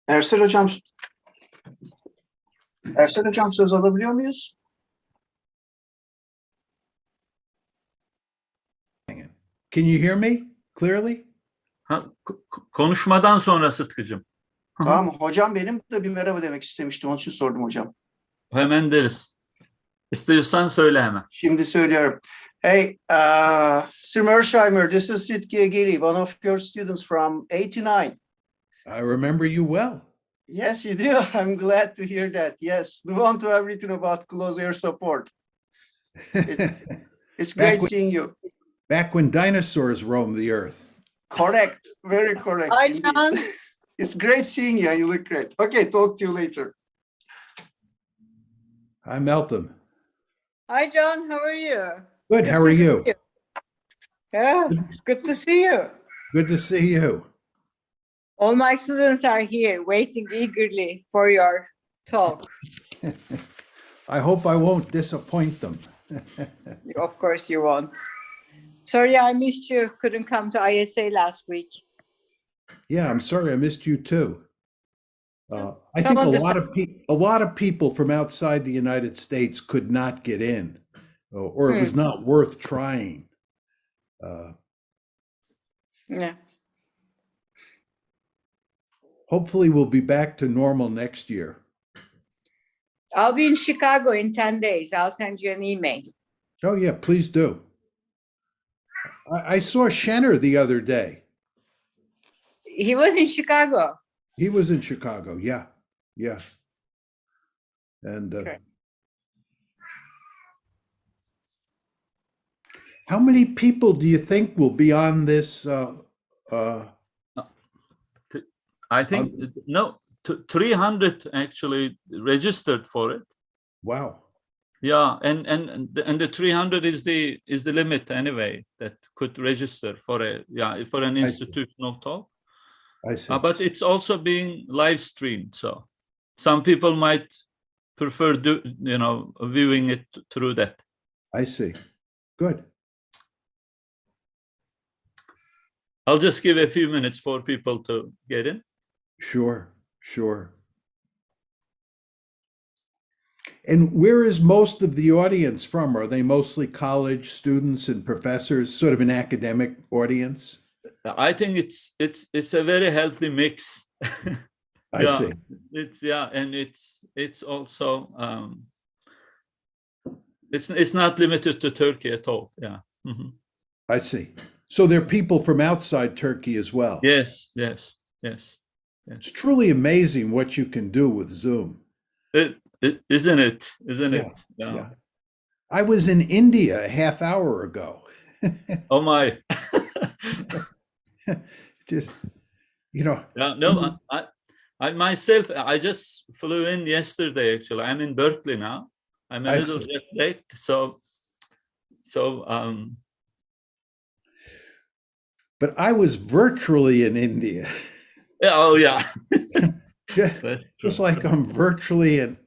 Ersel hocam, söz alabiliyor muyuz? Can you hear me clearly? Konuşmadan sonra Sıtkı'cığım. Tamam hocam, benim de bir merhaba demek istemiştim. Onun için sordum hocam. Hemen deriz. İstiyorsan söyle hemen. Şimdi söylüyorum. Hey, Sir Mearsheimer, this is Sidki Egeli, one of your students from 89. I remember you well. Yes, you do. I'm glad to hear that. Yes, we want to have written about close air support. It's great seeing you. Back when dinosaurs roamed the earth. Correct. Very correct. Hi, indeed. John. It's great seeing you. You look great. Okay, talk to you later. Hi, Meltem. Hi, John. How are you? Good. How are you? Yeah, good to see you. Good to see you. All my students are here waiting eagerly for your talk. I hope I won't disappoint them. Of course you won't. Sorry I missed you. Couldn't come to ISA last week. Yeah, I'm sorry I missed you too. I Some think of a lot of people from outside the United States could not get in, or it was not worth trying. Yeah. Hopefully we'll be back to normal next year. I'll be in Chicago in 10 days. I'll send you an email. Oh yeah, please do. I saw Schenner the other day. He was in Chicago. He was in Chicago. Yeah, yeah. And Okay. how many people do you think will be on this? I think, no, 300 actually registered for it. Wow. Yeah, and the 300 is the limit anyway that could register for an institutional talk. I see. But it's also being live streamed, so some people might prefer viewing it through that. I see. Good. I'll just give a few minutes for people to get in. Sure, sure. And where is most of the audience from? Are they mostly college students and professors, sort of an academic audience? I think it's a very healthy mix. I see. And it's also it's not limited to Turkey at all. Yeah. Mm-hmm. I see. So there are people from outside Turkey as well. Yes. It's truly amazing what you can do with Zoom. Isn't it? Yeah. I was in India a half hour ago. Oh my. Just, you know. Yeah, no, I myself, I just flew in yesterday, actually. I'm in Berkeley now. I'm a little jet lagged, so but I was virtually in India. yeah, oh yeah. Just like I'm virtually at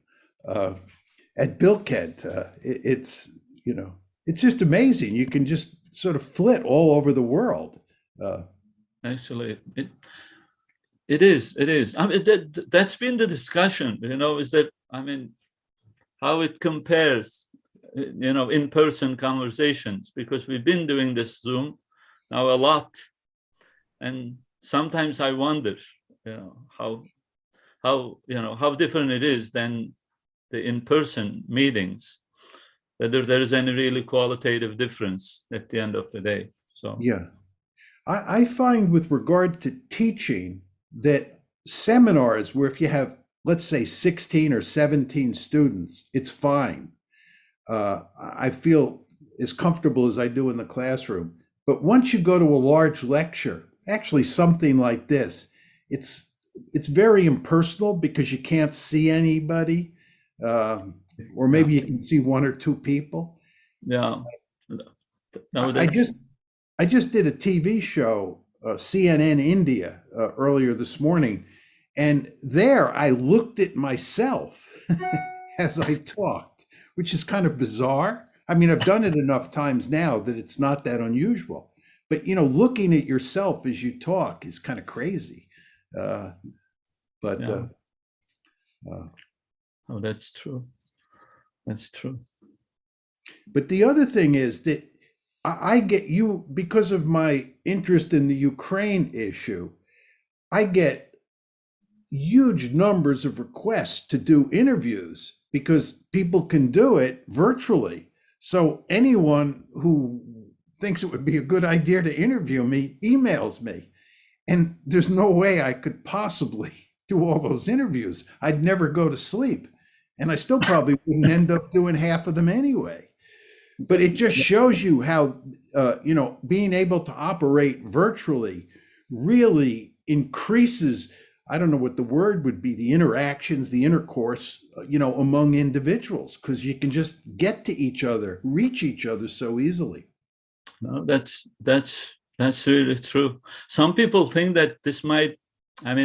Bilkent. It's just amazing. You can just sort of flit all over the world. Actually, it is. I mean, that's been the discussion. Is that, I mean, how it compares, in-person conversations, because we've been doing this Zoom now a lot, and sometimes I wonder, how different it is than the in-person meetings, whether there is any really qualitative difference at the end of the day. So yeah, I find with regard to teaching that seminars where if you have, let's say 16 or 17 students, it's fine. I feel as comfortable as I do in the classroom. But once you go to a large lecture, actually something like this, it's very impersonal because you can't see anybody, or maybe you can see one or two people. Yeah. No, I just did a TV show, CNN India, earlier this morning, and there I looked at myself as I talked, which is kind of bizarre. I mean, I've done it enough times now that it's not that unusual, but looking at yourself as you talk is kind of crazy. But Yeah. Oh, that's true. That's true. But the other thing is that I get you, because of my interest in the Ukraine issue, I get huge numbers of requests to do interviews because people can do it virtually. So anyone who thinks it would be a good idea to interview me emails me. And there's no way I could possibly do all those interviews. I'd never go to sleep. And I still probably wouldn't end up doing half of them anyway. But it just shows you how, being able to operate virtually really increases, I don't know what the word would be, the interactions, the intercourse, among individuals, because you can just get to each other, reach each other so easily. No, that's really true. Some people think that this might have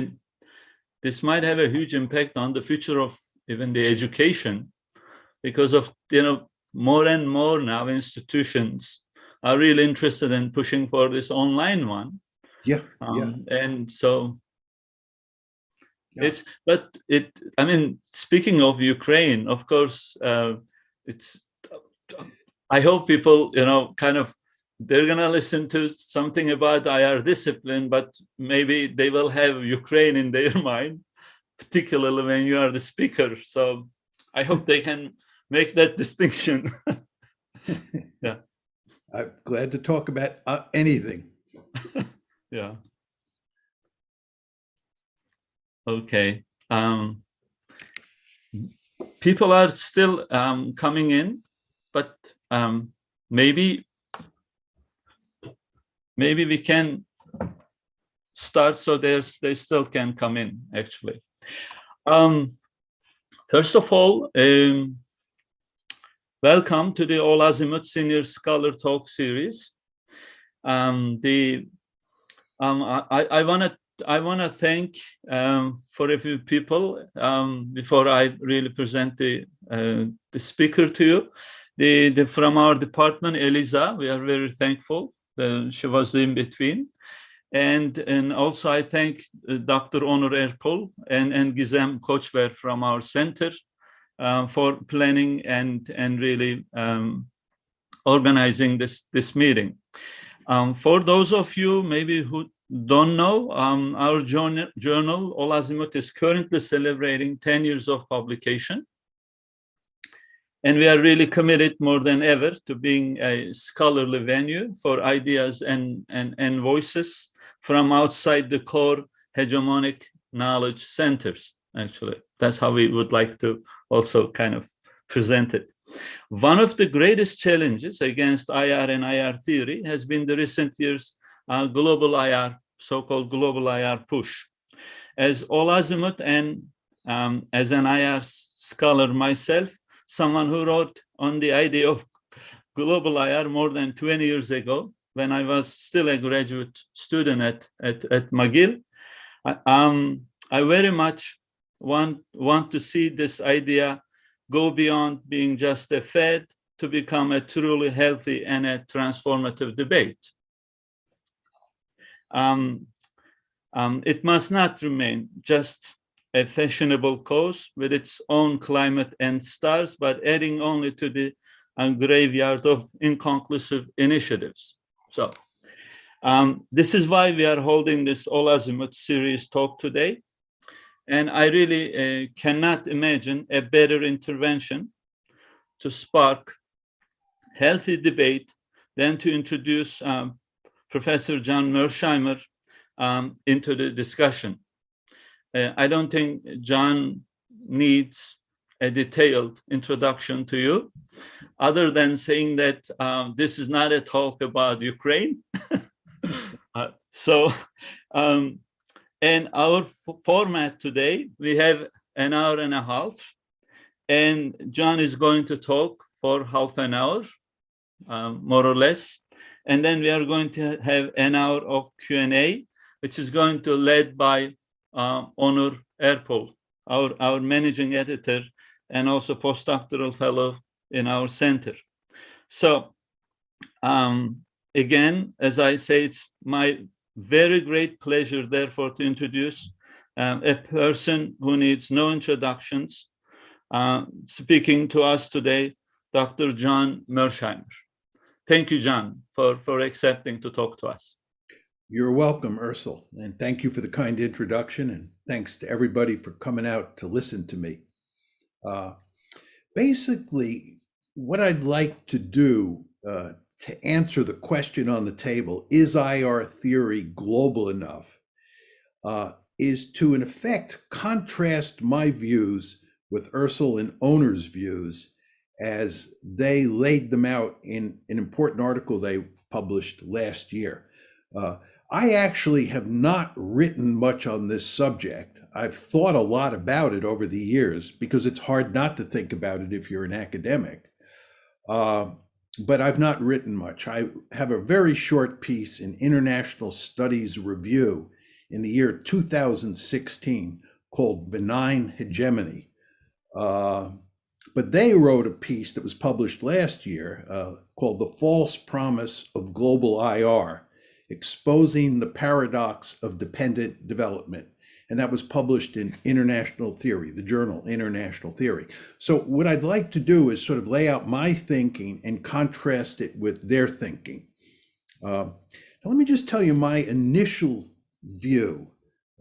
a huge impact on the future of even the education, because of, more and more now institutions are really interested in pushing for this online one. Yeah. And so Yeah. speaking of Ukraine, of course, I hope people, they're going to listen to something about IR discipline, but maybe they will have Ukraine in their mind, particularly when you are the speaker. So I hope they can make that distinction. Yeah. I'm glad to talk about anything. Yeah. Okay. People are still coming in, but maybe we can start so they still can come in, actually. First of all, welcome to the AllAzimuth Senior Scholar Talk series. I want to thank for a few people before I really present the speaker to you. From our department, Eliza, we are very thankful. She was in between. And also I thank Dr. Onur Erpol and Gizem Koçver from our center for planning and really organizing this meeting. For those of you maybe who don't know, our journal, AllAzimuth, is currently celebrating 10 years of publication. And we are really committed more than ever to being a scholarly venue for ideas and voices from outside the core hegemonic knowledge centers, actually. That's how we would like to also kind of present it. One of the greatest challenges against IR and IR theory has been the recent years' global IR, so-called global IR push. As AllAzimuth and as an IR scholar myself, someone who wrote on the idea of global IR more than 20 years ago, when I was still a graduate student at McGill, I very much want to see this idea go beyond being just a fad to become a truly healthy and a transformative debate. It must not remain just a fashionable cause with its own climate and stars, but adding only to the graveyard of inconclusive initiatives. So this is why we are holding this AllAzimuth series talk today. And I really cannot imagine a better intervention to spark healthy debate than to introduce Professor John Mearsheimer into the discussion. I don't think John needs a detailed introduction to you, other than saying that this is not a talk about Ukraine. And our format today, we have an hour and a half, and John is going to talk for half an hour, more or less. And then we are going to have an hour of Q&A, which is going to be led by Onur Erpol, our managing editor and also postdoctoral fellow in our center. So again, as I say, it's my very great pleasure, therefore, to introduce a person who needs no introductions, speaking to us today, Dr. John Mearsheimer. Thank you, John, for accepting to talk to us. You're welcome, Ursel, and thank you for the kind introduction, and thanks to everybody for coming out to listen to me. Basically, what I'd like to do to answer the question on the table, is IR theory global enough, is to, in effect, contrast my views with Ursel and Oner's views as they laid them out in an important article they published last year. I actually have not written much on this subject. I've thought a lot about it over the years because it's hard not to think about it if you're an academic. But I've not written much. I have a very short piece in International Studies Review in the year 2016 called Benign Hegemony. But they wrote a piece that was published last year called The False Promise of Global IR, Exposing the Paradox of Dependent Development. And that was published in International Theory, the journal International Theory. So what I'd like to do is sort of lay out my thinking and contrast it with their thinking. Now let me just tell you my initial view,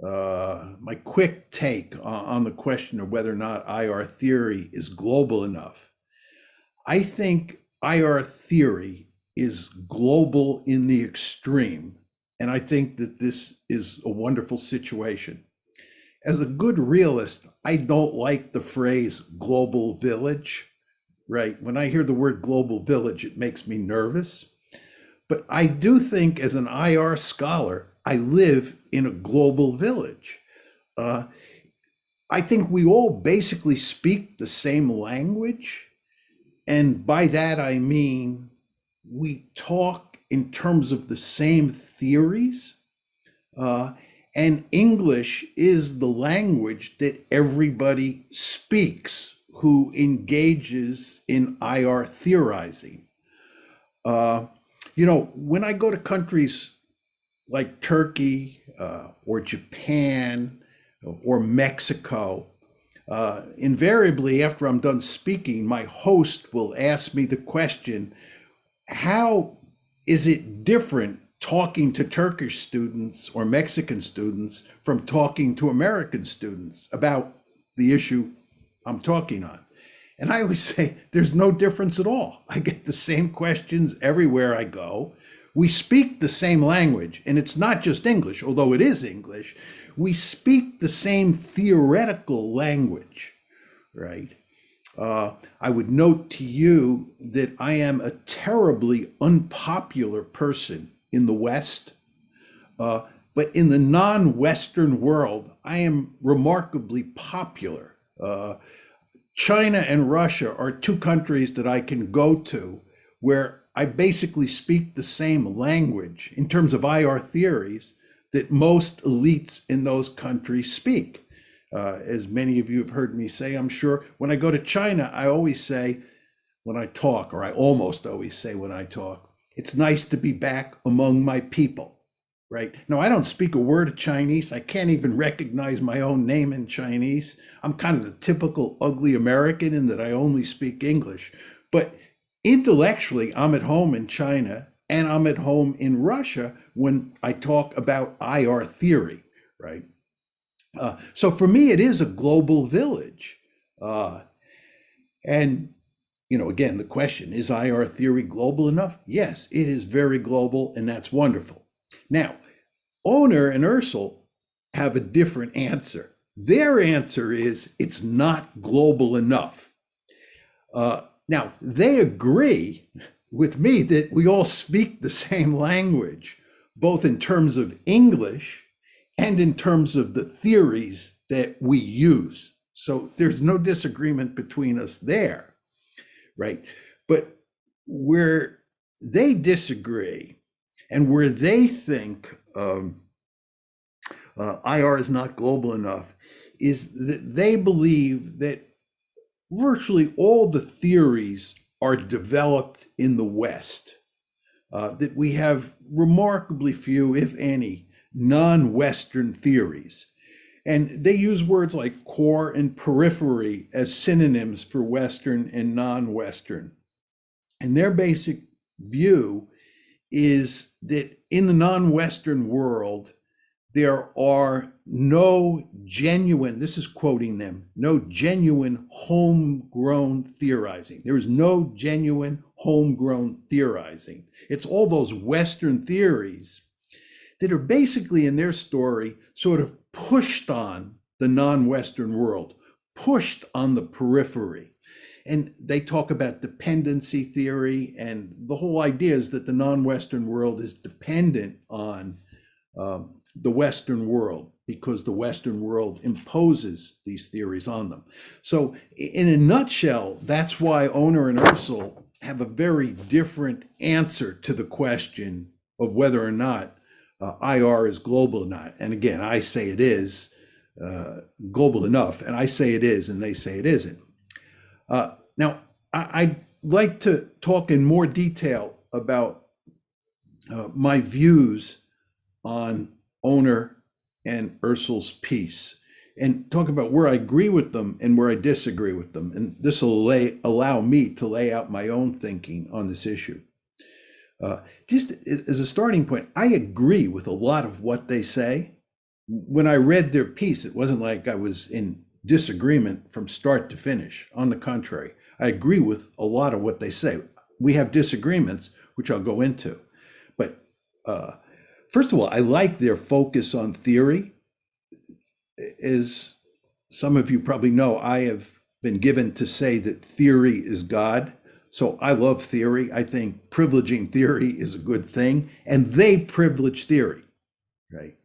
my quick take on the question of whether or not IR theory is global enough. I think IR theory is global in the extreme, and I think that this is a wonderful situation. As a good realist, I don't like the phrase global village, right? When I hear the word global village, it makes me nervous. But I do think as an IR scholar, I live in a global village. I think we all basically speak the same language. And by that, I mean, we talk in terms of the same theories. And English is the language that everybody speaks who engages in IR theorizing. When I go to countries like Turkey or Japan or Mexico, invariably after I'm done speaking, my host will ask me the question, how is it different talking to Turkish students or Mexican students from talking to American students about the issue I'm talking on? And I always say, there's no difference at all. I get the same questions everywhere I go. We speak the same language, and it's not just English, although it is English. We speak the same theoretical language, right? I would note to you that I am a terribly unpopular person in the West, but in the non-Western world, I am remarkably popular. China and Russia are two countries that I can go to where I basically speak the same language in terms of IR theories that most elites in those countries speak. As many of you have heard me say, I'm sure, when I go to China, I always say when I talk, or I almost always say when I talk, it's nice to be back among my people, right? Now, I don't speak a word of Chinese. I can't even recognize my own name in Chinese. I'm kind of the typical ugly American in that I only speak English. But intellectually, I'm at home in China and I'm at home in Russia when I talk about IR theory, right? So for me, it is a global village. And again, the question, is IR theory global enough? Yes, it is very global, and that's wonderful. Now, Oner and Ursel have a different answer. Their answer is it's not global enough. Now, they agree with me that we all speak the same language, both in terms of English and in terms of the theories that we use. So there's no disagreement between us there, right? But where they disagree and where they think IR is not global enough is that they believe that virtually all the theories are developed in the West, that we have remarkably few, if any, non-Western theories. And they use words like core and periphery as synonyms for Western and non-Western. And their basic view is that in the non-Western world, there are no genuine, this is quoting them, no genuine homegrown theorizing. There is no genuine homegrown theorizing. It's all those Western theories that are basically in their story sort of pushed on the non-Western world, pushed on the periphery. And they talk about dependency theory, and the whole idea is that the non-Western world is dependent on the Western world because the Western world imposes these theories on them. So in a nutshell, that's why Oner and Ursel have a very different answer to the question of whether or not IR is global or not. And again, I say it is global enough, and I say it is, and they say it isn't. Now, I'd like to talk in more detail about my views on Oner and Ursel's piece, and talk about where I agree with them and where I disagree with them. And this will allow me to lay out my own thinking on this issue. Just as a starting point, I agree with a lot of what they say. When I read their piece, it wasn't like I was in disagreement from start to finish. On the contrary, I agree with a lot of what they say. We have disagreements, which I'll go into. But first of all, I like their focus on theory. As some of you probably know, I have been given to say that theory is God. So I love theory. I think privileging theory is a good thing. And they privilege theory, right?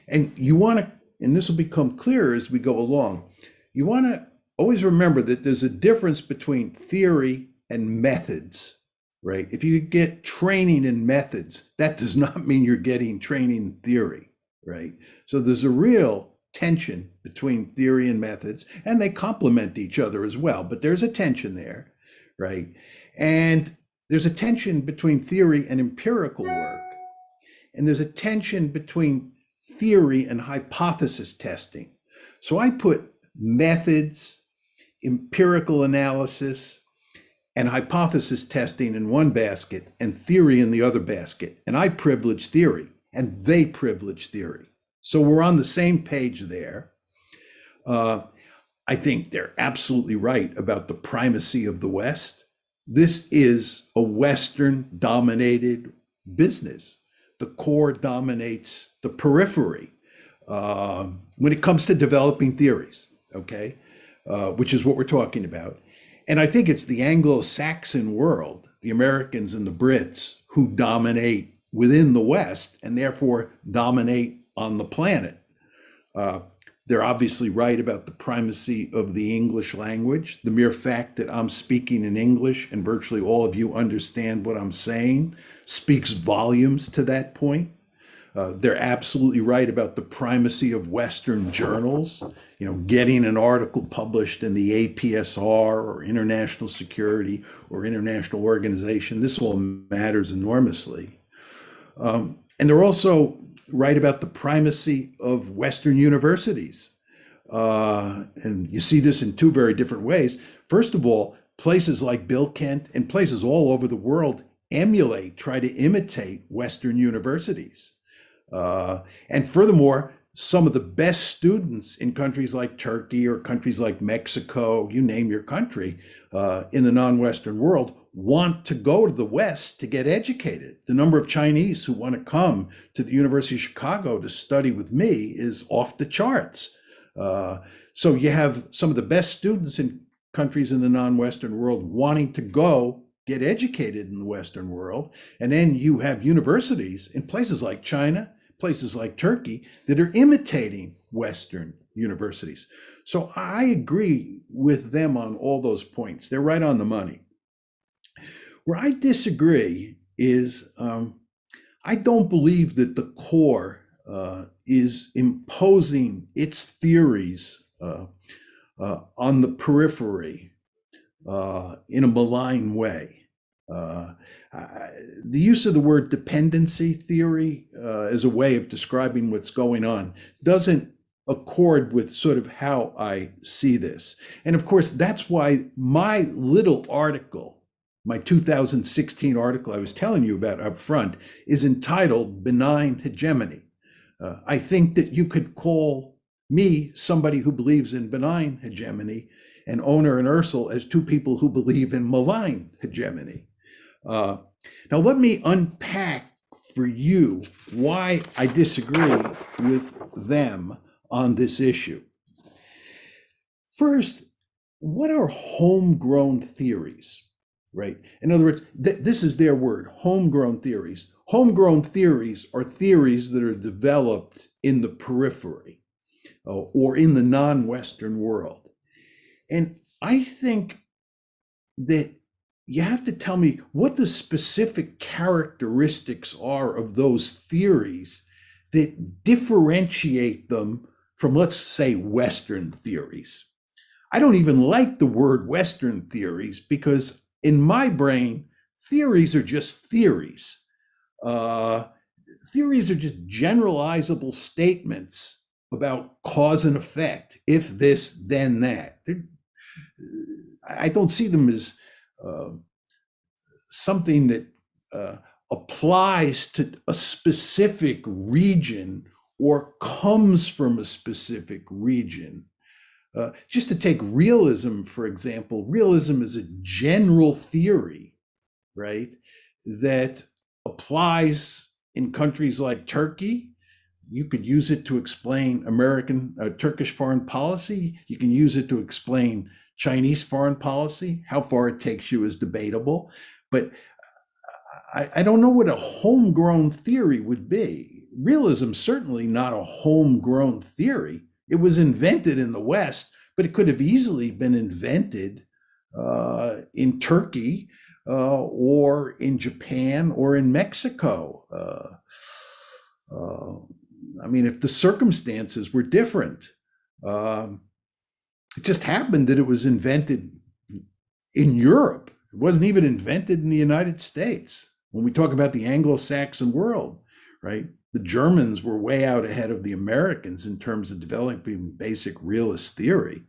And you want to, and this will become clearer as we go along, you want to always remember that there's a difference between theory and methods, right? If you get training in methods, that does not mean you're getting training in theory, right? So there's a real tension between theory and methods, and they complement each other as well, but there's a tension there, right? And there's a tension between theory and empirical work, and there's a tension between theory and hypothesis testing. So I put methods, empirical analysis, and hypothesis testing in one basket and theory in the other basket. And I privilege theory and they privilege theory. So we're on the same page there. I think they're absolutely right about the primacy of the West. This is a Western dominated business. The core dominates the periphery when it comes to developing theories, okay, which is what we're talking about. And I think it's the Anglo-Saxon world, the Americans and the Brits, who dominate within the West and therefore dominate on the planet. They're obviously right about the primacy of the English language. The mere fact that I'm speaking in English and virtually all of you understand what I'm saying speaks volumes to that point. They're absolutely right about the primacy of Western journals. You know, getting an article published in the APSR or International Security or International Organization, this all matters enormously. And they're also right about the primacy of Western universities. And you see this in two very different ways. First of all, places like Bill Kent and places all over the world emulate, try to imitate Western universities. And furthermore, some of the best students in countries like Turkey or countries like Mexico, you name your country, in the non-Western world, want to go to the West to get educated. The number of Chinese who want to come to the University of Chicago to study with me is off the charts. So you have some of the best students in countries in the non-Western world wanting to go get educated in the Western world. And then you have universities in places like China, places like Turkey, that are imitating Western universities. So I agree with them on all those points. They're right on the money. Where I disagree is I don't believe that the core is imposing its theories on the periphery in a malign way. The use of the word dependency theory as a way of describing what's going on doesn't accord with sort of how I see this. And of course, that's why my little article, my 2016 article I was telling you about up front, is entitled Benign Hegemony. I think that you could call me somebody who believes in benign hegemony, and Oner and Ursel as two people who believe in malign hegemony. Now, let me unpack for you why I disagree with them on this issue. First, what are homegrown theories, right? In other words, this is their word, homegrown theories. Homegrown theories are theories that are developed in the periphery or in the non-Western world. And I think that you have to tell me what the specific characteristics are of those theories that differentiate them from, let's say, Western theories. I don't even like the word Western theories because in my brain, theories are just theories. Theories are just generalizable statements about cause and effect. If this, then that. I don't see them as something that applies to a specific region or comes from a specific region. Just to take realism, for example, realism is a general theory, right, that applies in countries like Turkey. You could use it to explain Turkish foreign policy. You can use it to explain Chinese foreign policy. How far it takes you is debatable, but I don't know what a homegrown theory would be. Realism certainly not a homegrown theory. It was invented in the West, but it could have easily been invented in Turkey or in Japan or in Mexico. I mean, if the circumstances were different, it just happened that it was invented in Europe. It wasn't even invented in the United States. When we talk about the Anglo-Saxon world, right? The Germans were way out ahead of the Americans in terms of developing basic realist theory.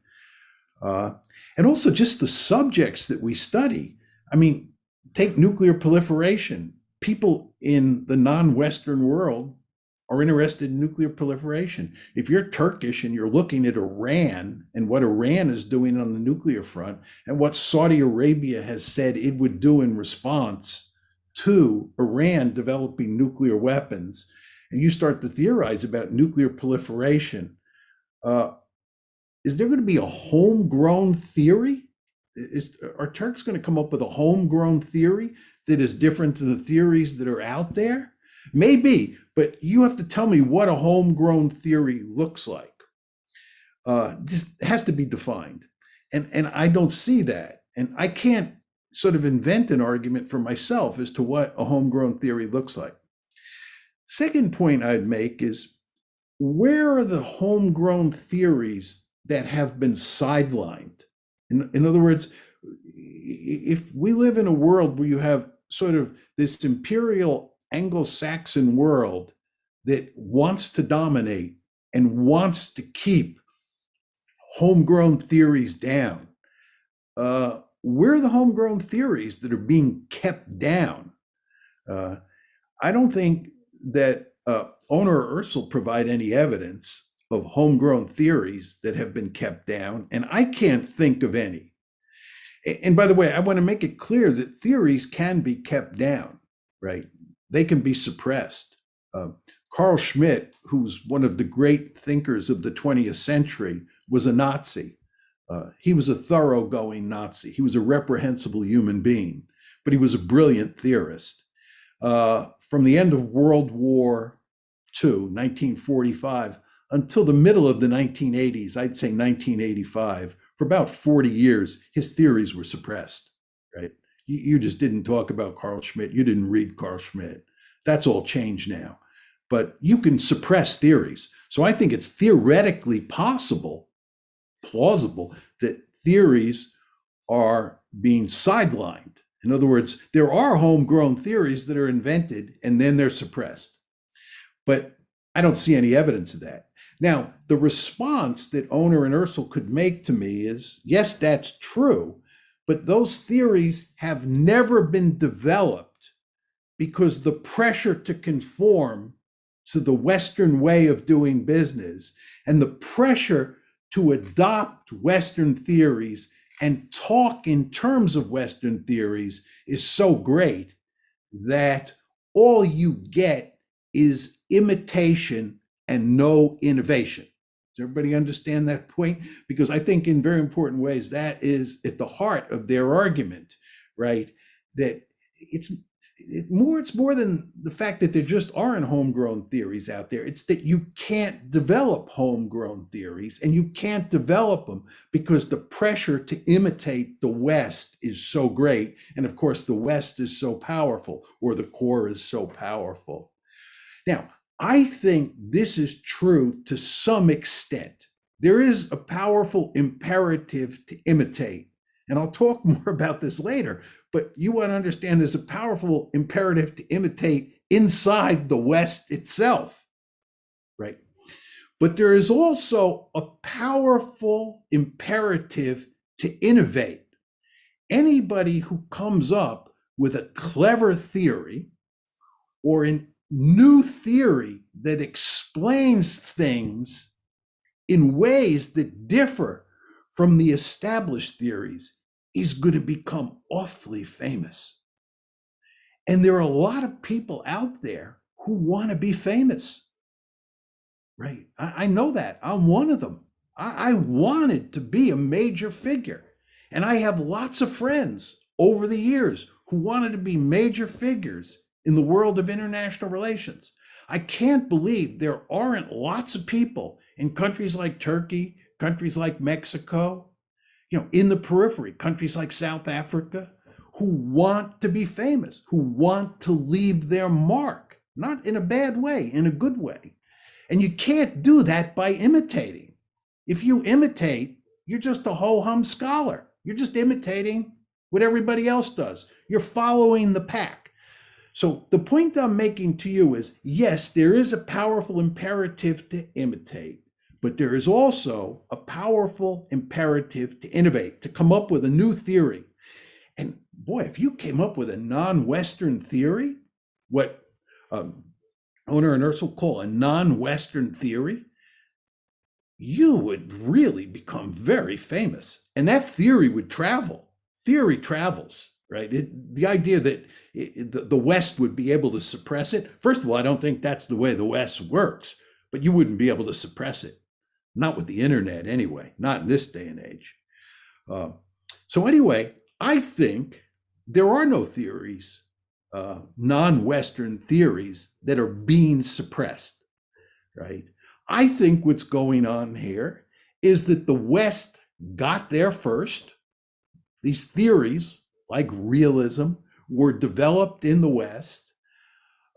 And also just the subjects that we study. I mean, take nuclear proliferation. People in the non-Western world are interested in nuclear proliferation. If you're Turkish and you're looking at Iran and what Iran is doing on the nuclear front and what Saudi Arabia has said it would do in response to Iran developing nuclear weapons, and you start to theorize about nuclear proliferation, is there going to be a homegrown theory? Are Turks going to come up with a homegrown theory that is different than the theories that are out there? Maybe, but you have to tell me what a homegrown theory looks like. Just has to be defined. And I don't see that. And I can't sort of invent an argument for myself as to what a homegrown theory looks like. Second point I'd make is, where are the homegrown theories that have been sidelined? In other words, if we live in a world where you have sort of this imperial Anglo-Saxon world that wants to dominate and wants to keep homegrown theories down, where are the homegrown theories that are being kept down? I don't think that Oner or Ursel provide any evidence of homegrown theories that have been kept down, and I can't think of any. And by the way, I want to make it clear that theories can be kept down, right? They can be suppressed. Carl Schmitt, who's one of the great thinkers of the 20th century, was a Nazi. He was a thoroughgoing Nazi. He was a reprehensible human being, but he was a brilliant theorist. From the end of World War II, 1945, until the middle of the 1980s, I'd say 1985, for about 40 years, his theories were suppressed, right? You just didn't talk about Carl Schmitt. You didn't read Carl Schmitt. That's all changed now. But you can suppress theories. So I think it's theoretically possible, plausible, that theories are being sidelined. In other words, there are homegrown theories that are invented and then they're suppressed. But I don't see any evidence of that. Now, the response that Owner and Ursel could make to me is, yes, that's true, but those theories have never been developed because the pressure to conform to the Western way of doing business and the pressure to adopt Western theories and talk in terms of Western theories is so great that all you get is imitation and no innovation. Does everybody understand that point? Because I think in very important ways, that is at the heart of their argument, right? That it's more than the fact that there just aren't homegrown theories out there. It's that you can't develop homegrown theories, and you can't develop them because the pressure to imitate the West is so great. And of course, the West is so powerful, or the core is so powerful. Now, I think this is true to some extent. There is a powerful imperative to imitate. And I'll talk more about this later, but you want to understand there's a powerful imperative to imitate inside the West itself, right? But there is also a powerful imperative to innovate. Anybody who comes up with a clever theory or a new theory that explains things in ways that differ from the established theories is going to become awfully famous. And there are a lot of people out there who want to be famous, right? I know that. I'm one of them. I wanted to be a major figure. And I have lots of friends over the years who wanted to be major figures in the world of international relations. I can't believe there aren't lots of people in countries like Turkey, countries like Mexico, in the periphery, countries like South Africa, who want to be famous, who want to leave their mark, not in a bad way, in a good way. And you can't do that by imitating. If you imitate, you're just a ho-hum scholar. You're just imitating what everybody else does. You're following the pack. So the point I'm making to you is, yes, there is a powerful imperative to imitate, but there is also a powerful imperative to innovate, to come up with a new theory. And boy, if you came up with a non-Western theory, what Owner and Ursel call a non-Western theory, you would really become very famous. And that theory would travel. Theory travels, right? The idea that the West would be able to suppress it, first of all, I don't think that's the way the West works, but you wouldn't be able to suppress it. Not with the internet anyway, not in this day and age. So anyway, I think there are no theories, non-Western theories that are being suppressed, right? I think what's going on here is that the West got there first. These theories, like realism, were developed in the West.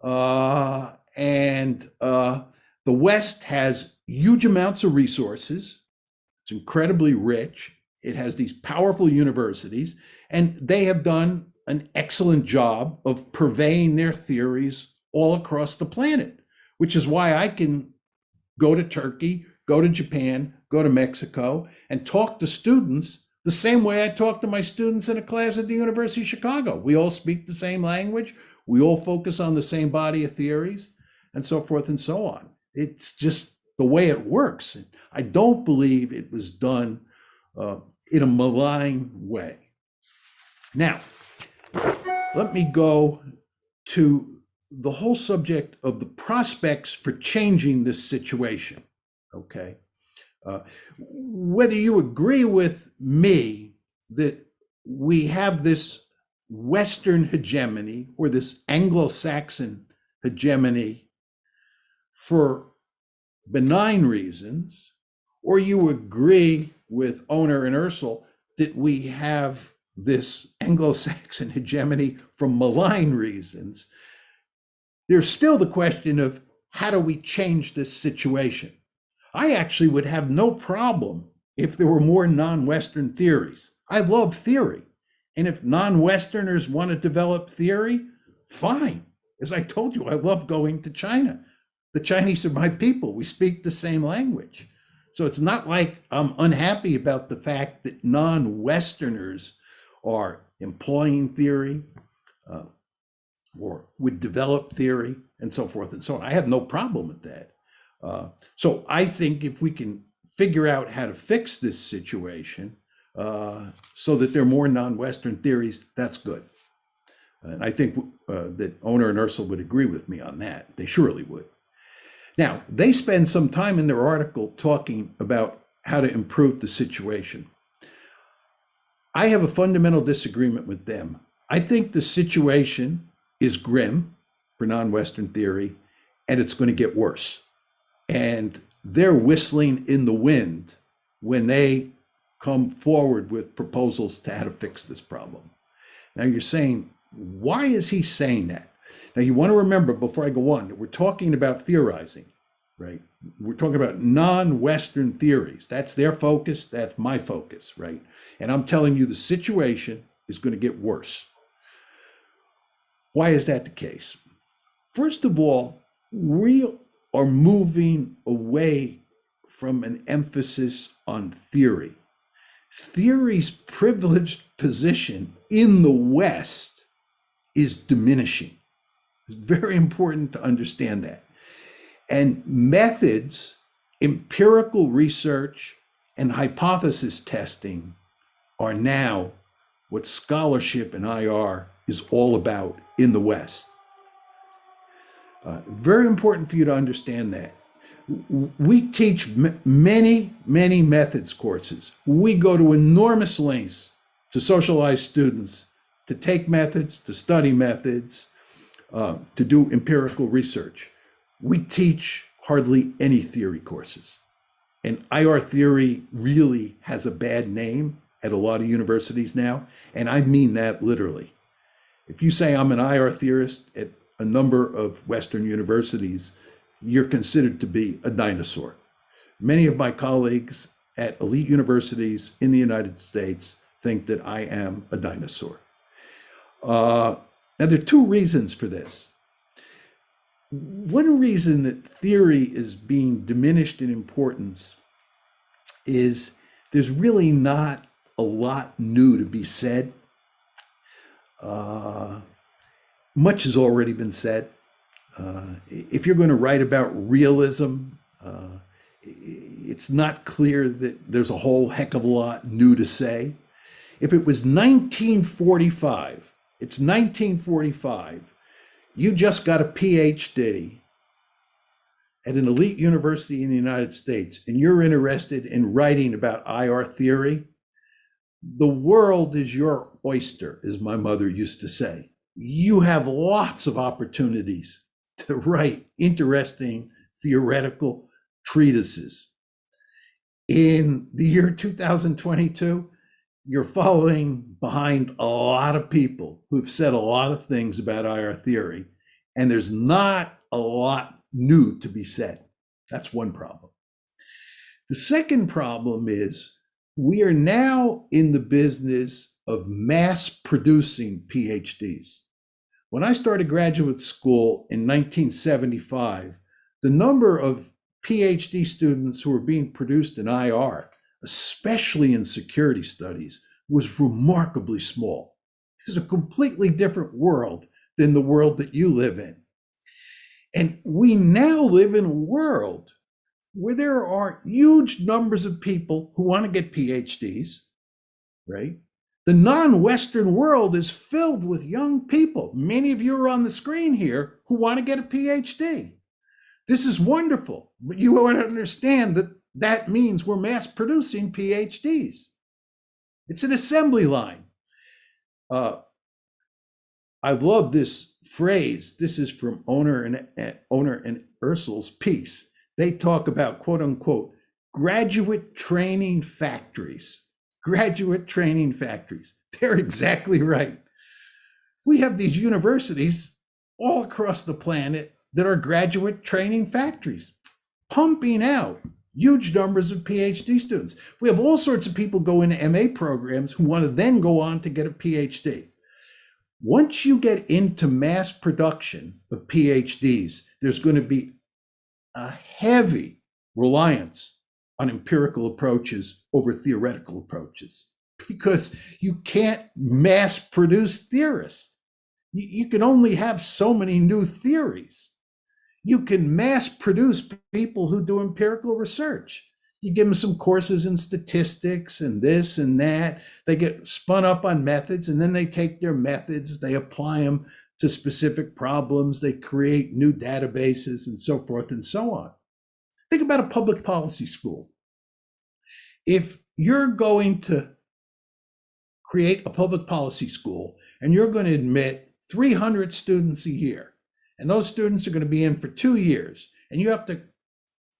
And the West has huge amounts of resources. It's incredibly rich. It has these powerful universities, and they have done an excellent job of purveying their theories all across the planet, which is why I can go to Turkey, go to Japan, go to Mexico, and talk to students the same way I talk to my students in a class at the University of Chicago. We all speak the same language. We all focus on the same body of theories, and so forth and so on. It's just the way it works. I don't believe it was done in a malign way. Now, let me go to the whole subject of the prospects for changing this situation, okay? Whether you agree with me that we have this Western hegemony or this Anglo-Saxon hegemony for benign reasons, or you agree with Owner and Ursel that we have this Anglo-Saxon hegemony for malign reasons, there's still the question of how do we change this situation? I actually would have no problem if there were more non-Western theories. I love theory. And if non-Westerners want to develop theory, fine. As I told you, I love going to China. The Chinese are my people. We speak the same language. So it's not like I'm unhappy about the fact that non-Westerners are employing theory or would develop theory and so forth and so on. I have no problem with that. So I think if we can figure out how to fix this situation so that there are more non-Western theories, that's good. And I think that Oner and Ursula would agree with me on that. They surely would. Now, they spend some time in their article talking about how to improve the situation. I have a fundamental disagreement with them. I think the situation is grim for non-Western theory, and it's going to get worse. And they're whistling in the wind when they come forward with proposals to how to fix this problem. Now you're saying, why is he saying that? Now you want to remember before I go on that we're talking about theorizing, right? We're talking about non-Western theories. That's their focus, that's my focus, right? And I'm telling you the situation is going to get worse. Why is that the case? First of all, we are moving away from an emphasis on theory. Theory's privileged position in the West is diminishing. It's very important to understand that. And methods, empirical research, and hypothesis testing are now what scholarship in IR is all about in the West. Very important for you to understand that. We teach many methods courses. We go to enormous lengths to socialize students, to take methods, to study methods, to do empirical research. We teach hardly any theory courses. And IR theory really has a bad name at a lot of universities now, and I mean that literally. If you say I'm an IR theorist at a number of Western universities, you're considered to be a dinosaur. Many of my colleagues at elite universities in the United States think that I am a dinosaur. Now, there are two reasons for this. One reason that theory is being diminished in importance is there's really not a lot new to be said. Much has already been said. If you're going to write about realism, it's not clear that there's a whole heck of a lot new to say. If it was 1945, it's 1945, you just got a PhD at an elite university in the United States, and you're interested in writing about IR theory, the world is your oyster, as my mother used to say. You have lots of opportunities to write interesting theoretical treatises. In the year 2022, you're following behind a lot of people who've said a lot of things about IR theory, and there's not a lot new to be said. That's one problem. The second problem is we are now in the business of mass producing PhDs. When I started graduate school in 1975, the number of PhD students who were being produced in IR, especially in security studies, was remarkably small. This is a completely different world than the world that you live in. And we now live in a world where there are huge numbers of people who want to get PhDs, right? The non-Western world is filled with young people. Many of you are on the screen here who want to get a PhD. This is wonderful, but you ought to understand that that means we're mass producing PhDs. It's an assembly line. I love this phrase. This is from Oner and Ursula's piece. They talk about, quote unquote, graduate training factories. Graduate training factories. They're exactly right. We have these universities all across the planet that are graduate training factories, pumping out huge numbers of PhD students. We have all sorts of people go into MA programs who want to then go on to get a PhD. Once you get into mass production of PhDs, there's going to be a heavy reliance on empirical approaches over theoretical approaches because you can't mass produce theorists. You can only have so many new theories. You can mass produce people who do empirical research. You give them some courses in statistics and this and that. They get spun up on methods, and then they take their methods, they apply them to specific problems, they create new databases and so forth and so on. Think about a public policy school. If you're going to create a public policy school and you're going to admit 300 students a year, and those students are going to be in for 2 years, and you have to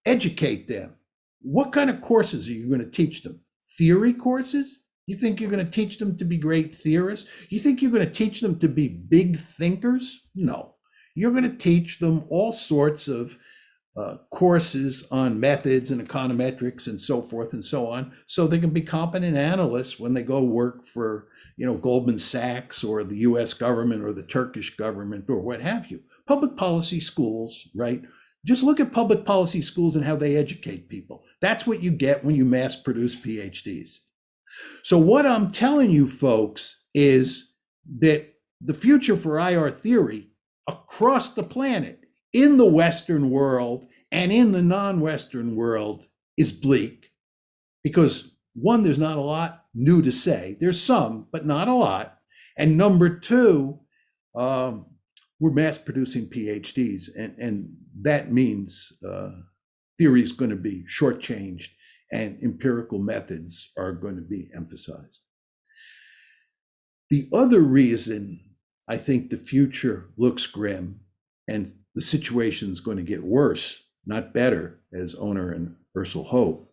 educate them, what kind of courses are you going to teach them? Theory courses? You think you're going to teach them to be great theorists? You think you're going to teach them to be big thinkers? No. You're going to teach them all sorts of courses on methods and econometrics and so forth and so on, so they can be competent analysts when they go work for, Goldman Sachs or the US government or the Turkish government or what have you. Public policy schools, right? Just look at public policy schools and how they educate people. That's what you get when you mass produce PhDs. So what I'm telling you folks is that the future for IR theory across the planet, in the Western world and in the non-Western world, is bleak because one, there's not a lot new to say. There's some, but not a lot. And number two, we're mass producing PhDs, and that means theory is going to be shortchanged and empirical methods are going to be emphasized. The other reason I think the future looks grim and the situation is going to get worse, not better, as Oner and Ursel hope,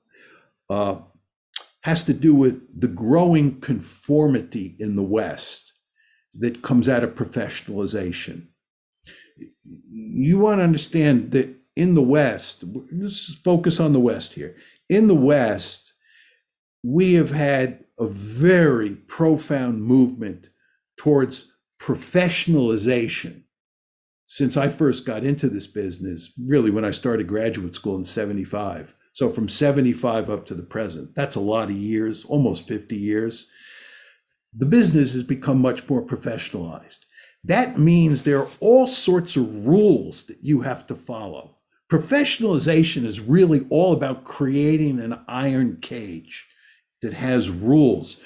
has to do with the growing conformity in the West that comes out of professionalization. You want to understand that in the West, let's focus on the West here. In the West, we have had a very profound movement towards professionalization since I first got into this business, really when I started graduate school in 75. So from 75 up to the present, that's a lot of years, almost 50 years. The business has become much more professionalized. That means there are all sorts of rules that you have to follow. Professionalization is really all about creating an iron cage that has rules.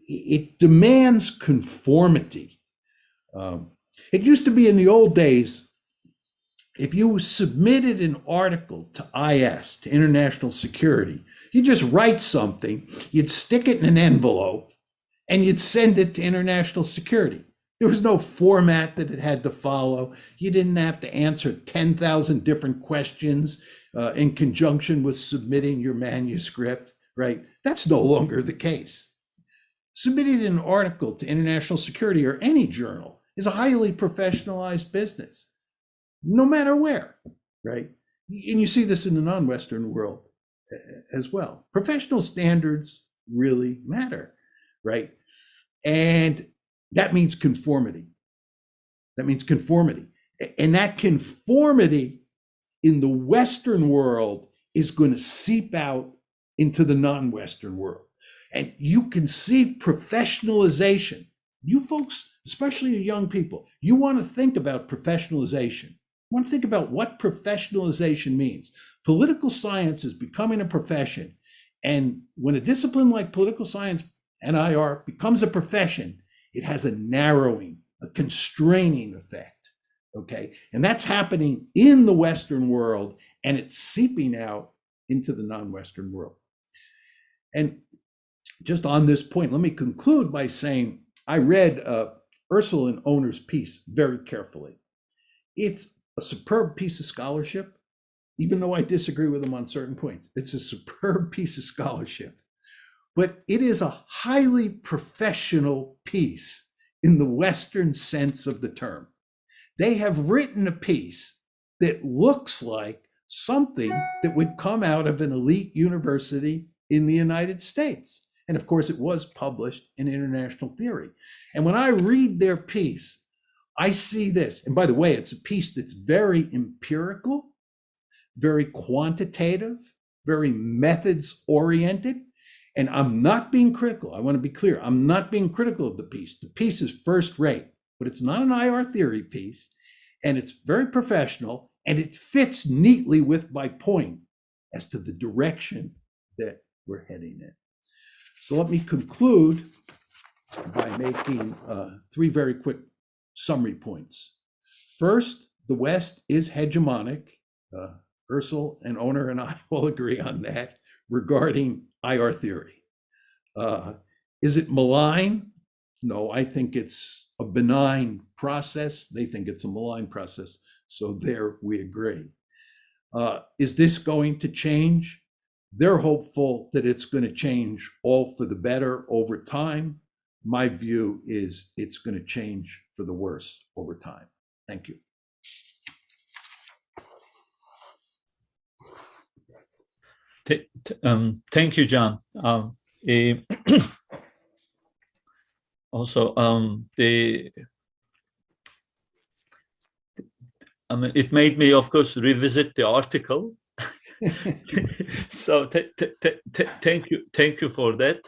It demands conformity. It used to be in the old days, if you submitted an article to IS, to International Security, you just write something, you'd stick it in an envelope, and you'd send it to International Security. There was no format that it had to follow. You didn't have to answer 10,000 different questions in conjunction with submitting your manuscript, right? That's no longer the case. Submitting an article to International Security or any journal is a highly professionalized business, no matter where, right? And you see this in the non-Western world as well. Professional standards really matter, right? And that means conformity. That means conformity. And that conformity in the Western world is going to seep out into the non-Western world. And you can see professionalization. You folks, especially young people, you want to think about professionalization. You want to think about what professionalization means. Political science is becoming a profession. And when a discipline like political science and IR becomes a profession, it has a narrowing, a constraining effect, okay? And that's happening in the Western world, and it's seeping out into the non-Western world. And just on this point, let me conclude by saying I read Ursel and Oner's piece very carefully. It's a superb piece of scholarship, even though I disagree with them on certain points. It's a superb piece of scholarship. But it is a highly professional piece in the Western sense of the term. They have written a piece that looks like something that would come out of an elite university in the United States. And of course, it was published in International Theory. And when I read their piece, I see this. And by the way, it's a piece that's very empirical, very quantitative, very methods oriented. And I'm not being critical. I want to be clear. I'm not being critical of the piece. The piece is first rate, but it's not an IR theory piece. And it's very professional, and it fits neatly with my point as to the direction that we're heading in. So let me conclude by making 3 very quick summary points. First, the West is hegemonic. Ursel and Owner and I will agree on that regarding IR theory. Is it malign? No, I think it's a benign process. They think it's a malign process. So there we agree. Is this going to change? They're hopeful that it's going to change all for the better over time. My view is it's going to change for the worse over time. Thank you. Thank you, John. Also, it made me, of course, revisit the article. So thank you for that.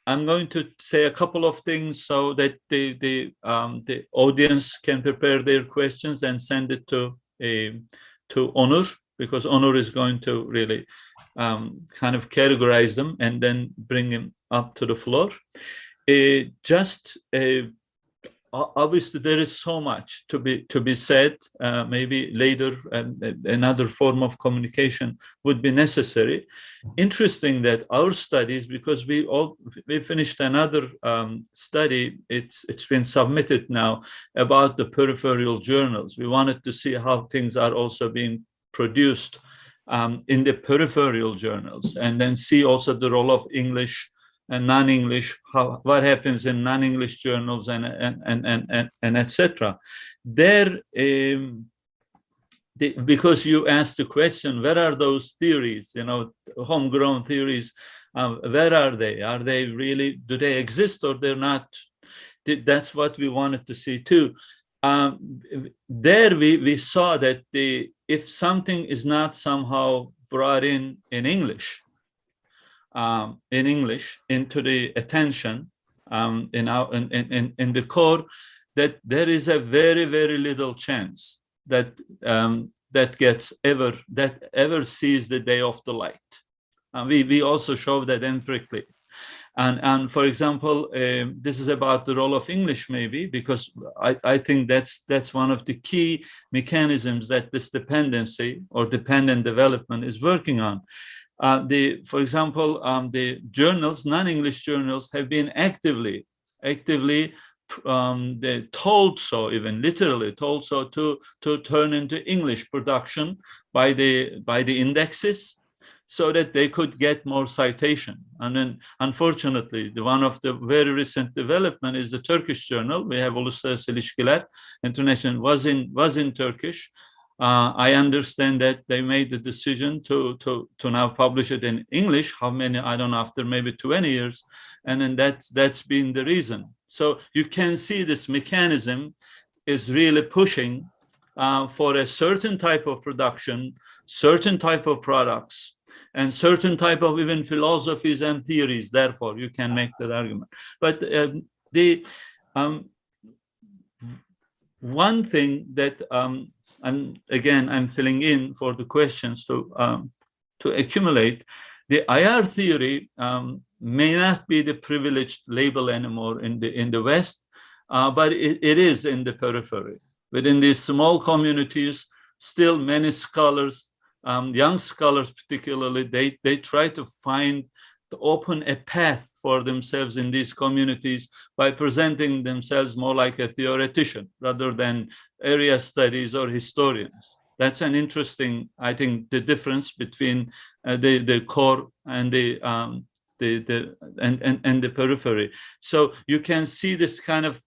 I'm going to say a couple of things so that the audience can prepare their questions and send it to Onur, because Onur is going to really kind of categorize them and then bring them up to the floor. Obviously, there is so much to be said. Maybe later, another form of communication would be necessary. Interesting that our studies, because we finished another study. It's been submitted now about the peripheral journals. We wanted to see how things are also being produced in the peripheral journals, and then see also the role of English and non-English, what happens in non-English journals and etc. There, because you asked the question, where are those theories? You know, homegrown theories. Where are they? Are they really? Do they exist or they're not? That's what we wanted to see too. There we saw that if something is not somehow brought in English. Into the attention in the core, that there is a very, very little chance that that ever sees the day of the light. We also show that empirically. And for example, this is about the role of English, maybe, because I think that's one of the key mechanisms that this dependency or dependent development is working on. For example, the journals, non-English journals, have been actively told so, even literally told so, to turn into English production by the indexes, so that they could get more citation. And then, unfortunately, one of the very recent development is the Turkish journal. We have Uluslararası İlişkiler International was in Turkish. I understand that they made the decision to now publish it in English. How many? I don't know. After maybe 20 years, and then that's been the reason. So you can see this mechanism is really pushing for a certain type of production, certain type of products, and certain type of even philosophies and theories. Therefore, you can make that argument. But one thing that I'm filling in for the questions to accumulate. The IR theory may not be the privileged label anymore in the West, but it is in the periphery. Within these small communities, still many scholars, young scholars particularly, they try to open a path for themselves in these communities by presenting themselves more like a theoretician rather than area studies or historians. That's an interesting, I think, the difference between the core and the periphery. So you can see this kind of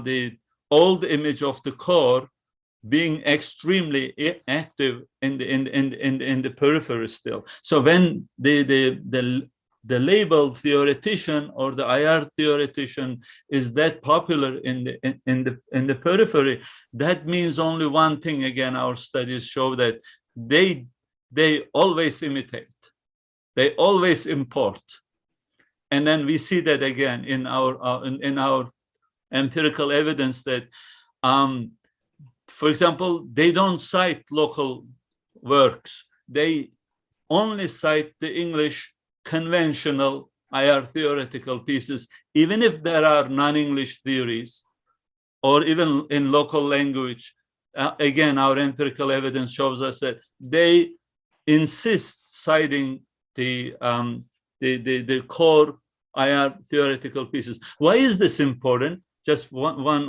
the old image of the core being extremely active in the periphery still. So when the the label theoretician or the IR theoretician is that popular in the periphery, that means only one thing. Again, our studies show that they always imitate, they always import, and then we see that again in our empirical evidence that, for example, they don't cite local works. They only cite the English conventional IR theoretical pieces, even if there are non-English theories, or even in local language. Again, our empirical evidence shows us that they insist citing the core IR theoretical pieces. Why is this important? Just one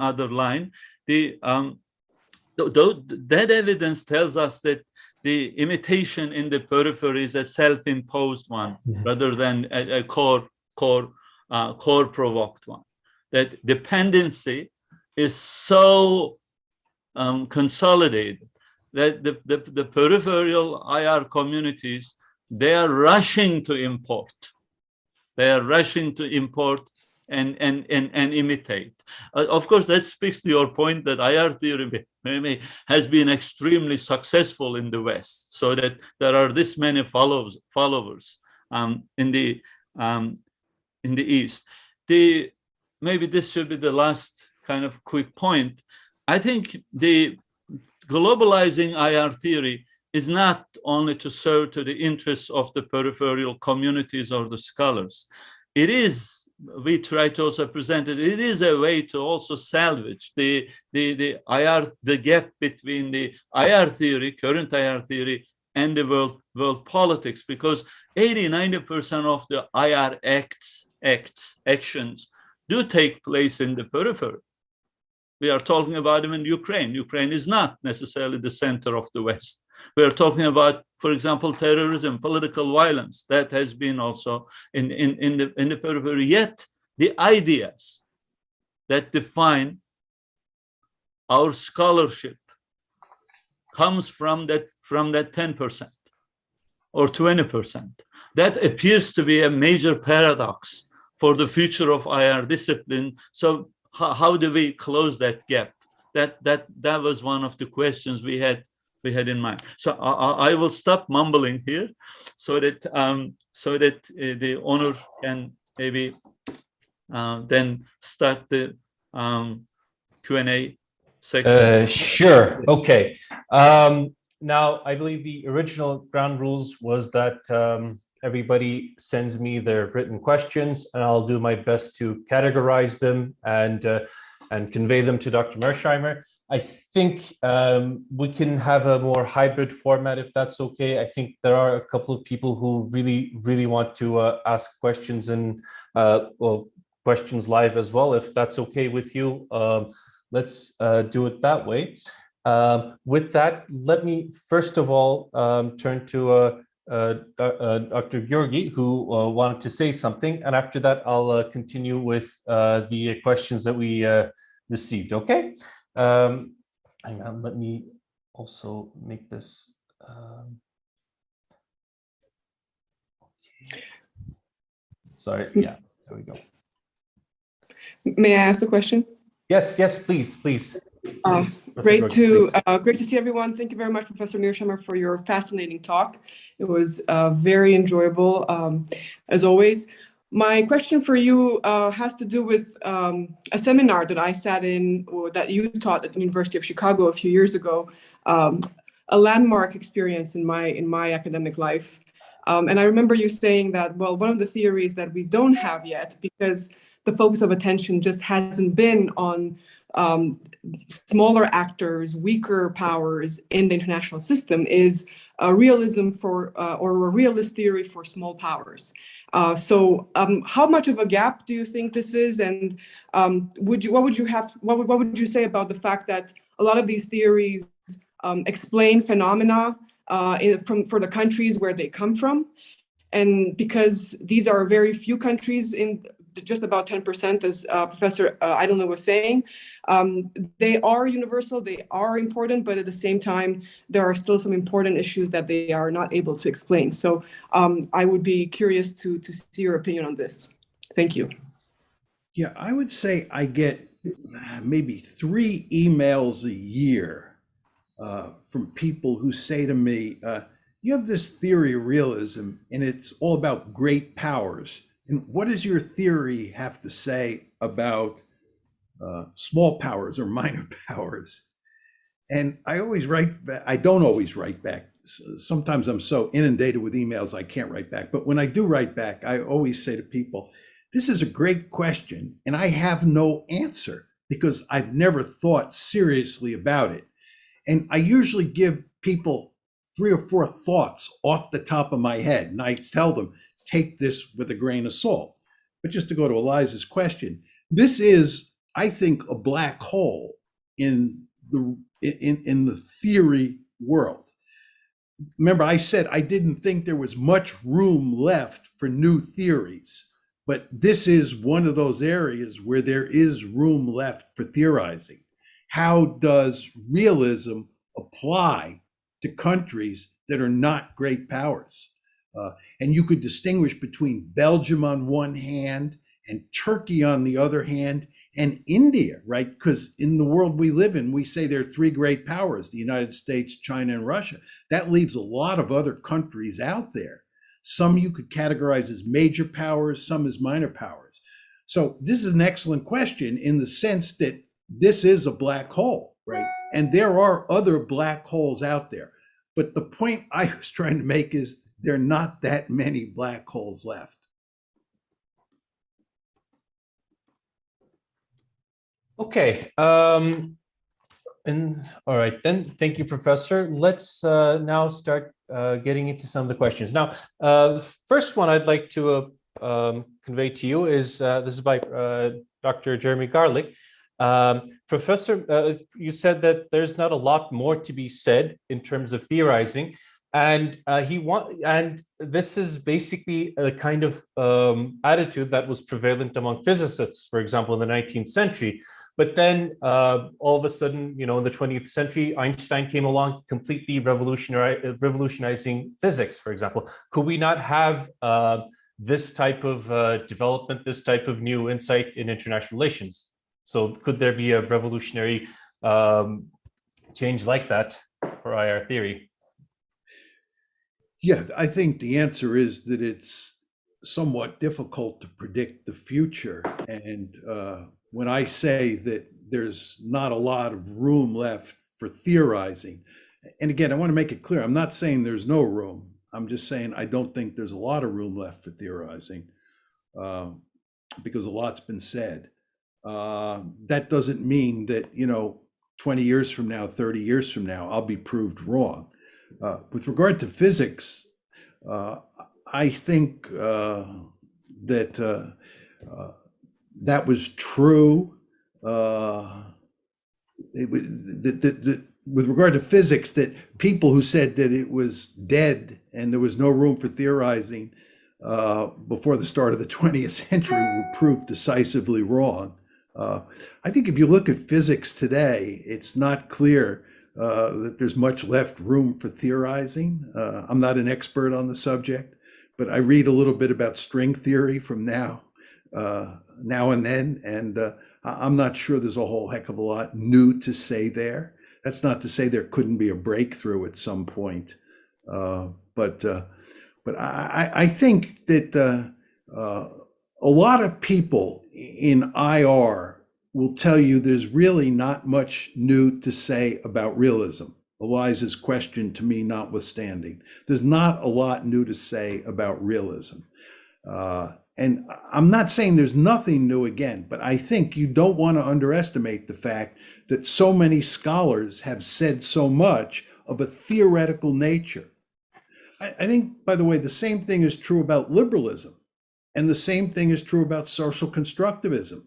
other line. That evidence tells us that the imitation in the periphery is a self-imposed one, rather than a core provoked one. That dependency is so consolidated that the peripheral IR communities, they are rushing to import. They are rushing to import and imitate. Of course, that speaks to your point that IR theory has been extremely successful in the West, so that there are this many followers in the East. Maybe this should be the last kind of quick point. I think the globalizing IR theory is not only to serve to the interests of the peripheral communities or the scholars. It is, we try to also present it, it is a way to also salvage the gap between the IR theory, current IR theory, and the world politics, because 80–90% of the IR actions do take place in the periphery. We are talking about them in Ukraine. Ukraine is not necessarily the center of the West. We are talking about, for example, terrorism, political violence, that has been also in the periphery. Yet the ideas that define our scholarship comes from that 10% or 20%. That appears to be a major paradox for the future of IR discipline. So how do we close that gap? That was one of the questions we had in mind. So I will stop mumbling here, so that the owner can maybe then start the Q&A section. Sure. Okay. Now, I believe the original ground rules was that everybody sends me their written questions, and I'll do my best to categorize them and convey them to Dr. Mearsheimer. I think we can have a more hybrid format, if that's okay. I think there are a couple of people who really want to ask questions, and questions live as well, if that's okay with you. Let's do it that way. With that, let me first of all turn to Dr. Georgi, who wanted to say something, and after that I'll continue with the questions that we received. Okay. Hang on, let me also make this. Okay. Sorry. Yeah, there we go. May I ask the question? Yes, please. Great to see everyone. Thank you very much, Professor Mearsheimer, for your fascinating talk. It was very enjoyable, as always. My question for you has to do with a seminar that I sat in, or that you taught at the University of Chicago a few years ago, a landmark experience in my academic life. And I remember you saying that, well, one of the theories that we don't have yet, because the focus of attention just hasn't been on smaller actors, weaker powers in the international system, is a realism for, or a realist theory for small powers. So how much of a gap do you think this is? And what would you say about the fact that a lot of these theories explain phenomena for the countries where they come from? And because these are very few countries just about 10%, as Professor Eidelman was saying. They are universal, they are important, but at the same time, there are still some important issues that they are not able to explain. So I would be curious to see your opinion on this. Thank you. Yeah, I would say I get maybe 3 emails a year from people who say to me, you have this theory of realism and it's all about great powers. And what does your theory have to say about small powers or minor powers? And I always write back. I don't always write back. Sometimes I'm so inundated with emails I can't write back. But when I do write back, I always say to people, this is a great question and I have no answer because I've never thought seriously about it. And I usually give people 3 or 4 thoughts off the top of my head. And I tell them, take this with a grain of salt. But just to go to Eliza's question, this is, I think, a black hole in the theory world. Remember, I said I didn't think there was much room left for new theories, but this is one of those areas where there is room left for theorizing. How does realism apply to countries that are not great powers? And you could distinguish between Belgium on one hand and Turkey on the other hand and India, right? Because in the world we live in, we say there are 3 great powers, the United States, China, and Russia. That leaves a lot of other countries out there. Some you could categorize as major powers, some as minor powers. So this is an excellent question in the sense that this is a black hole, right? And there are other black holes out there. But the point I was trying to make is there are not that many black holes left. Okay. And all right, then. Thank you, Professor. Let's now start getting into some of the questions. Now, the first one I'd like to convey to you is, this is by Dr. Jeremy Garlick. Professor, you said that there's not a lot more to be said in terms of theorizing, and this is basically a kind of attitude that was prevalent among physicists, for example, in the 19th century. But then all of a sudden, in the 20th century, Einstein came along, completely revolutionizing physics, for example. Could we not have this type of development, this type of new insight in international relations? So could there be a revolutionary change like that for IR theory? Yeah, I think the answer is that it's somewhat difficult to predict the future. And when I say that there's not a lot of room left for theorizing, and again, I want to make it clear, I'm not saying there's no room. I'm just saying I don't think there's a lot of room left for theorizing because a lot's been said. That doesn't mean that, 20 years from now, 30 years from now, I'll be proved wrong. With regard to physics, I think that that was true. With regard to physics, that people who said that it was dead and there was no room for theorizing before the start of the 20th century were proved decisively wrong. I think if you look at physics today, it's not clear that there's much left room for theorizing. I'm not an expert on the subject, but I read a little bit about string theory from now and then, and I'm not sure there's a whole heck of a lot new to say there. That's not to say there couldn't be a breakthrough at some point, but I think that a lot of people in IR will tell you there's really not much new to say about realism. Eliza's question to me notwithstanding, there's not a lot new to say about realism. And I'm not saying there's nothing new again, but I think you don't want to underestimate the fact that so many scholars have said so much of a theoretical nature. I think, by the way, the same thing is true about liberalism, and the same thing is true about social constructivism.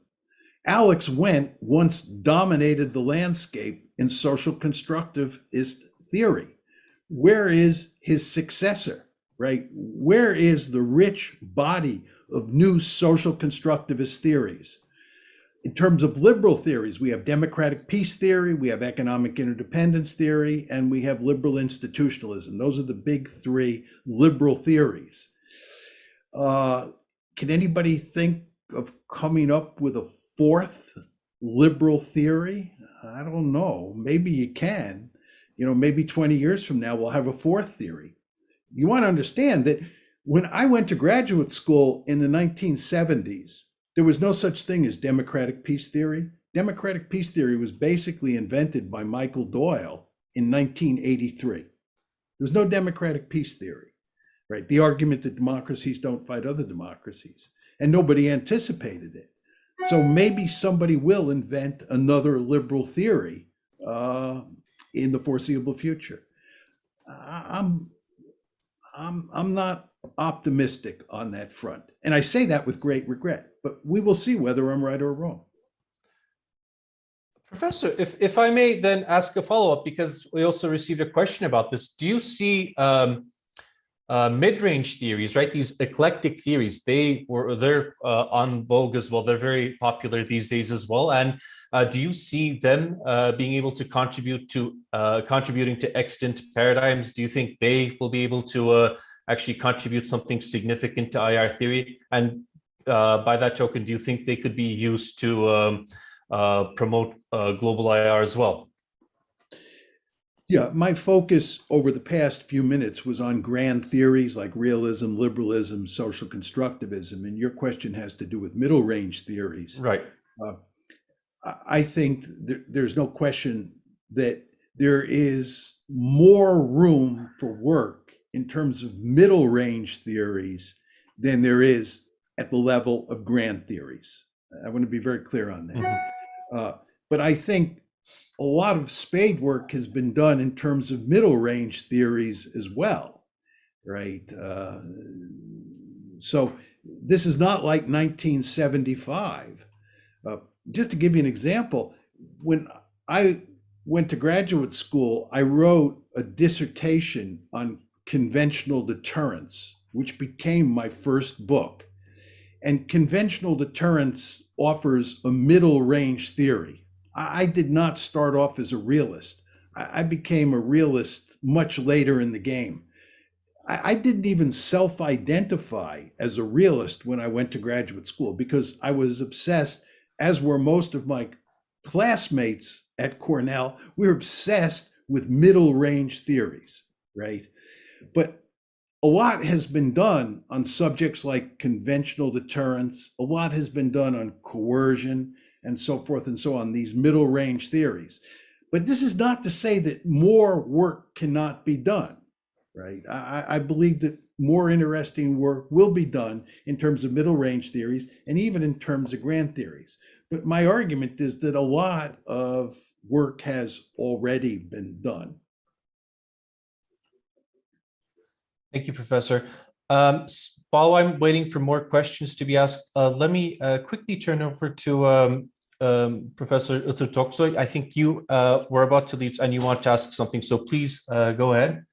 Alex Wendt once dominated the landscape in social constructivist theory. Where is his successor, right? Where is the rich body of new social constructivist theories. In terms of liberal theories, we have democratic peace theory, we have economic interdependence theory, and we have liberal institutionalism. Those are the big three liberal theories. Can anybody think of coming up with a fourth liberal theory? I don't know. Maybe you can. Maybe 20 years from now, we'll have a fourth theory. You want to understand that when I went to graduate school in the 1970s, there was no such thing as democratic peace theory. Democratic peace theory was basically invented by Michael Doyle in 1983. There was no democratic peace theory, right? The argument that democracies don't fight other democracies, and nobody anticipated it. So maybe somebody will invent another liberal theory in the foreseeable future. I'm not optimistic on that front. And I say that with great regret, but we will see whether I'm right or wrong. Professor, if I may then ask a follow-up, because we also received a question about this. Do you see mid-range theories, right? These eclectic theories, they're on vogue as well. They're very popular these days as well. And do you see them being able to contributing to extant paradigms? Do you think they will be able to actually contribute something significant to IR theory? And by that token, do you think they could be used to promote global IR as well? Yeah, my focus over the past few minutes was on grand theories like realism, liberalism, social constructivism, and your question has to do with middle range theories. Right. I think there's no question that there is more room for work in terms of middle range theories than there is at the level of grand theories. I want to be very clear on that. Mm-hmm. But I think a lot of spade work has been done in terms of middle range theories as well, right? So this is not like 1975. Just to give you an example, when I went to graduate school, I wrote a dissertation on conventional deterrence, which became my first book. And conventional deterrence offers a middle range theory. I did not start off as a realist. I became a realist much later in the game. I didn't even self-identify as a realist when I went to graduate school because I was obsessed, as were most of my classmates at Cornell. We were obsessed with middle range theories, right? But a lot has been done on subjects like conventional deterrence. A lot has been done on coercion and so forth and so on, these middle range theories. But this is not to say that more work cannot be done, right? I believe that more interesting work will be done in terms of middle range theories and even in terms of grand theories. But my argument is that a lot of work has already been done. Thank you, Professor. While I'm waiting for more questions to be asked, let me quickly turn over to Professor Uturtoksoy. I think you were about to leave and you want to ask something, so please go ahead.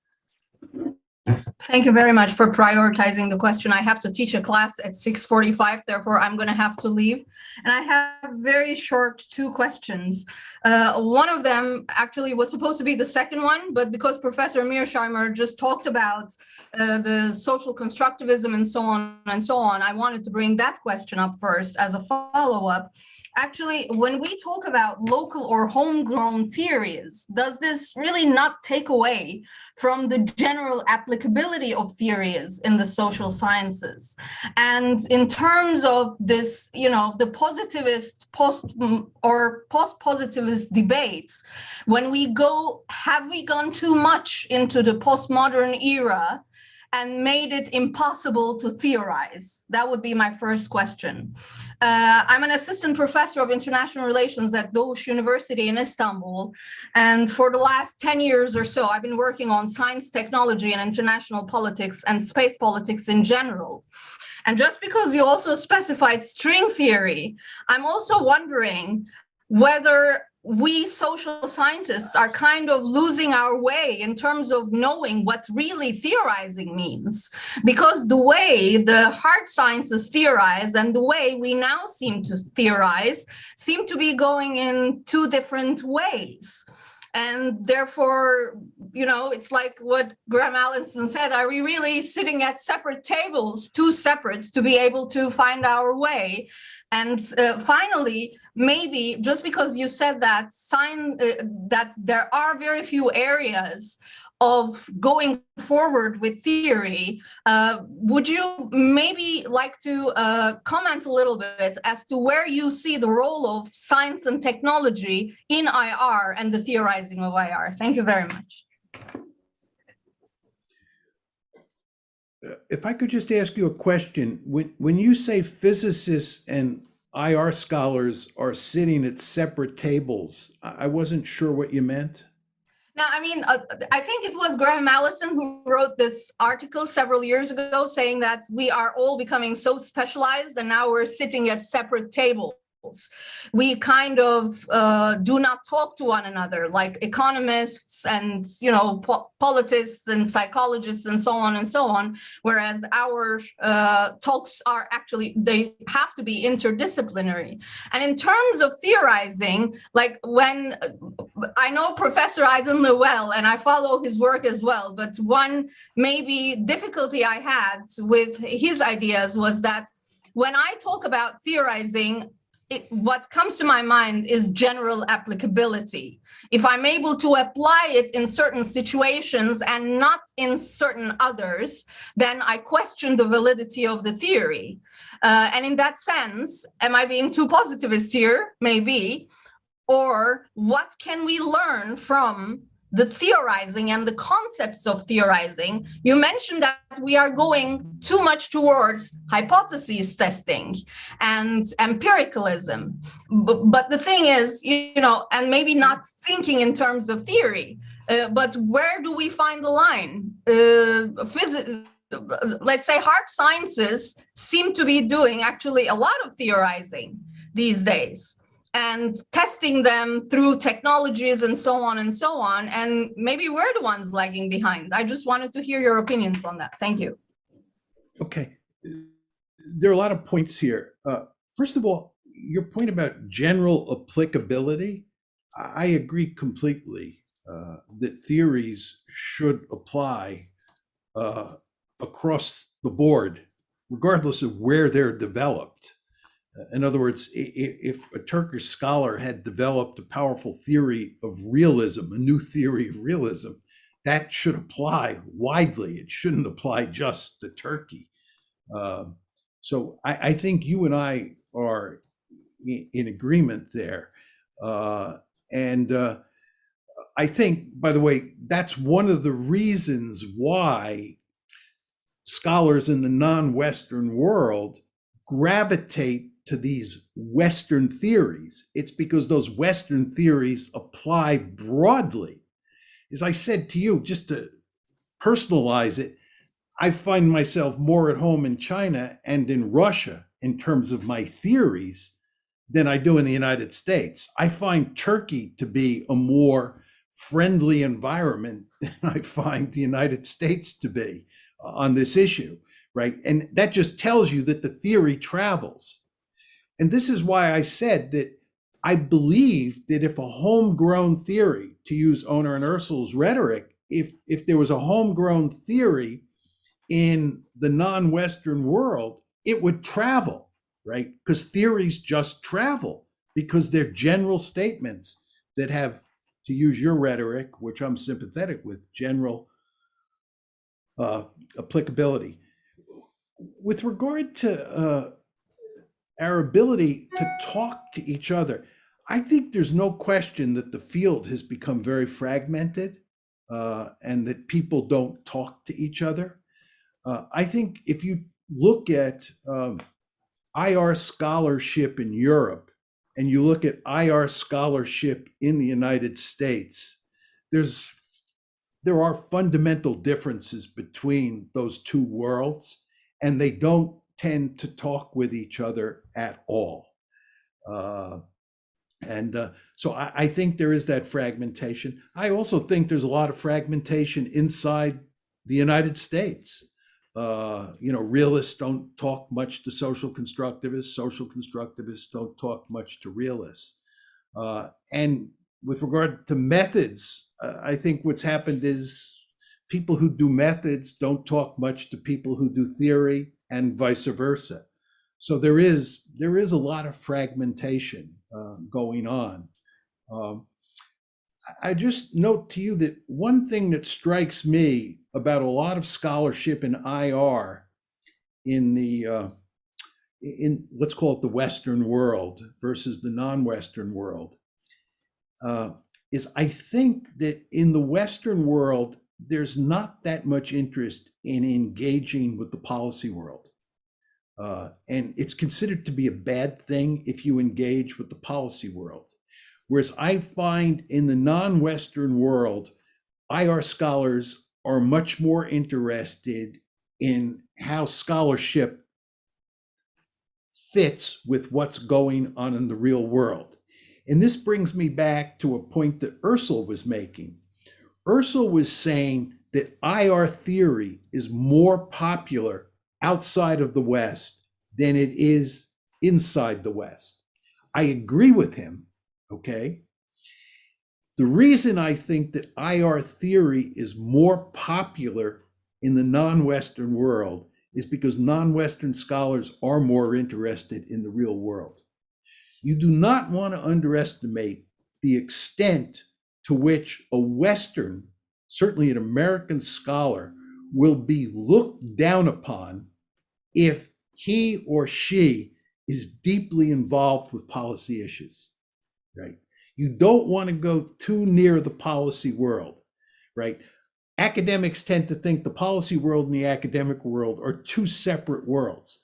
Thank you very much for prioritizing the question. I have to teach a class at 6:45, therefore I'm going to have to leave. And I have very short two questions. One of them actually was supposed to be the second one, but because Professor Mearsheimer just talked about the social constructivism and so on, I wanted to bring that question up first as a follow-up. Actually, when we talk about local or homegrown theories, does this really not take away from the general applicability of theories in the social sciences? And in terms of this, the positivist post-positivist debates, when have we gone too much into the postmodern era and made it impossible to theorize? That would be my first question. I'm an assistant professor of international relations at Doğuş University in Istanbul. And for the last 10 years or so, I've been working on science, technology, and international politics and space politics in general. And just because you also specified string theory, I'm also wondering whether we social scientists are kind of losing our way in terms of knowing what really theorizing means, because the way the hard sciences theorize and the way we now seem to theorize seem to be going in two different ways. And therefore, you know, it's like what Graham Allison said, are we really sitting at separate tables, two separates, to be able to find our way? And finally, maybe just because you said that that there are very few areas of going forward with theory, would you maybe like to comment a little bit as to where you see the role of science and technology in IR and the theorizing of IR? Thank you very much. If I could just ask you a question, when you say physicists and IR scholars are sitting at separate tables, I wasn't sure what you meant. Now, I mean, I think it was Graham Allison who wrote this article several years ago saying that we are all becoming so specialized and now we're sitting at separate tables. We kind of do not talk to one another, like economists and, you know, politicians and psychologists and so on, whereas our talks are actually, they have to be interdisciplinary. And in terms of theorizing, like when I know Professor Aydınlı well, and I follow his work as well, but one maybe difficulty I had with his ideas was that when I talk about theorizing, what comes to my mind is general applicability. If I'm able to apply it in certain situations and not in certain others, then I question the validity of the theory. And in that sense, am I being too positivist here? Maybe. Or what can we learn from the theorizing and the concepts of theorizing? You mentioned that we are going too much towards hypothesis testing and empiricalism. But the thing is, you know, and maybe not thinking in terms of theory, but where do we find the line? Let's say hard sciences seem to be doing actually a lot of theorizing these days, and testing them through technologies and so on and so on. And maybe we're the ones lagging behind. I just wanted to hear your opinions on that. Thank you. Okay. There are a lot of points here. First of all, your point about general applicability, I agree completely that theories should apply across the board, regardless of where they're developed. In other words, if a Turkish scholar had developed a powerful theory of realism, a new theory of realism, that should apply widely. It shouldn't apply just to Turkey. So I think you and I are in agreement there. And I think, by the way, that's one of the reasons why scholars in the non-Western world gravitate to these Western theories. It's because those Western theories apply broadly. As I said to you, just to personalize it, I find myself more at home in China and in Russia in terms of my theories than I do in the United States. I find Turkey to be a more friendly environment than I find the United States to be on this issue, right? And that just tells you that the theory travels. And this is why I said that I believe that if a homegrown theory, to use Oner and Ursul's rhetoric, if there was a homegrown theory in the non-Western world, it would travel, right? Because theories just travel because they're general statements that have, to use your rhetoric, which I'm sympathetic with, general applicability. With regard to our ability to talk to each other, I think there's no question that the field has become very fragmented and that people don't talk to each other. I think if you look at IR scholarship in Europe and you look at IR scholarship in the United States, there are fundamental differences between those two worlds, and they don't tend to talk with each other at all. And so I think there is that fragmentation. I also think there's a lot of fragmentation inside the United States. Realists don't talk much to social constructivists. Social constructivists don't talk much to realists. And with regard to methods, I think what's happened is people who do methods don't talk much to people who do theory, and vice versa. So there is a lot of fragmentation going on. I just note to you that one thing that strikes me about a lot of scholarship in IR in let's call it the Western world versus the non-Western world is I think that in the Western world, there's not that much interest in engaging with the policy world. And it's considered to be a bad thing if you engage with the policy world. Whereas I find in the non-Western world, IR scholars are much more interested in how scholarship fits with what's going on in the real world. And this brings me back to a point that Ursula was making. Ursula was saying that IR theory is more popular outside of the West than it is inside the West. I agree with him, okay? The reason I think that IR theory is more popular in the non-Western world is because non-Western scholars are more interested in the real world. You do not want to underestimate the extent to which a Western, certainly an American scholar, will be looked down upon if he or she is deeply involved with policy issues, right? You don't want to go too near the policy world, right? Academics tend to think the policy world and the academic world are two separate worlds.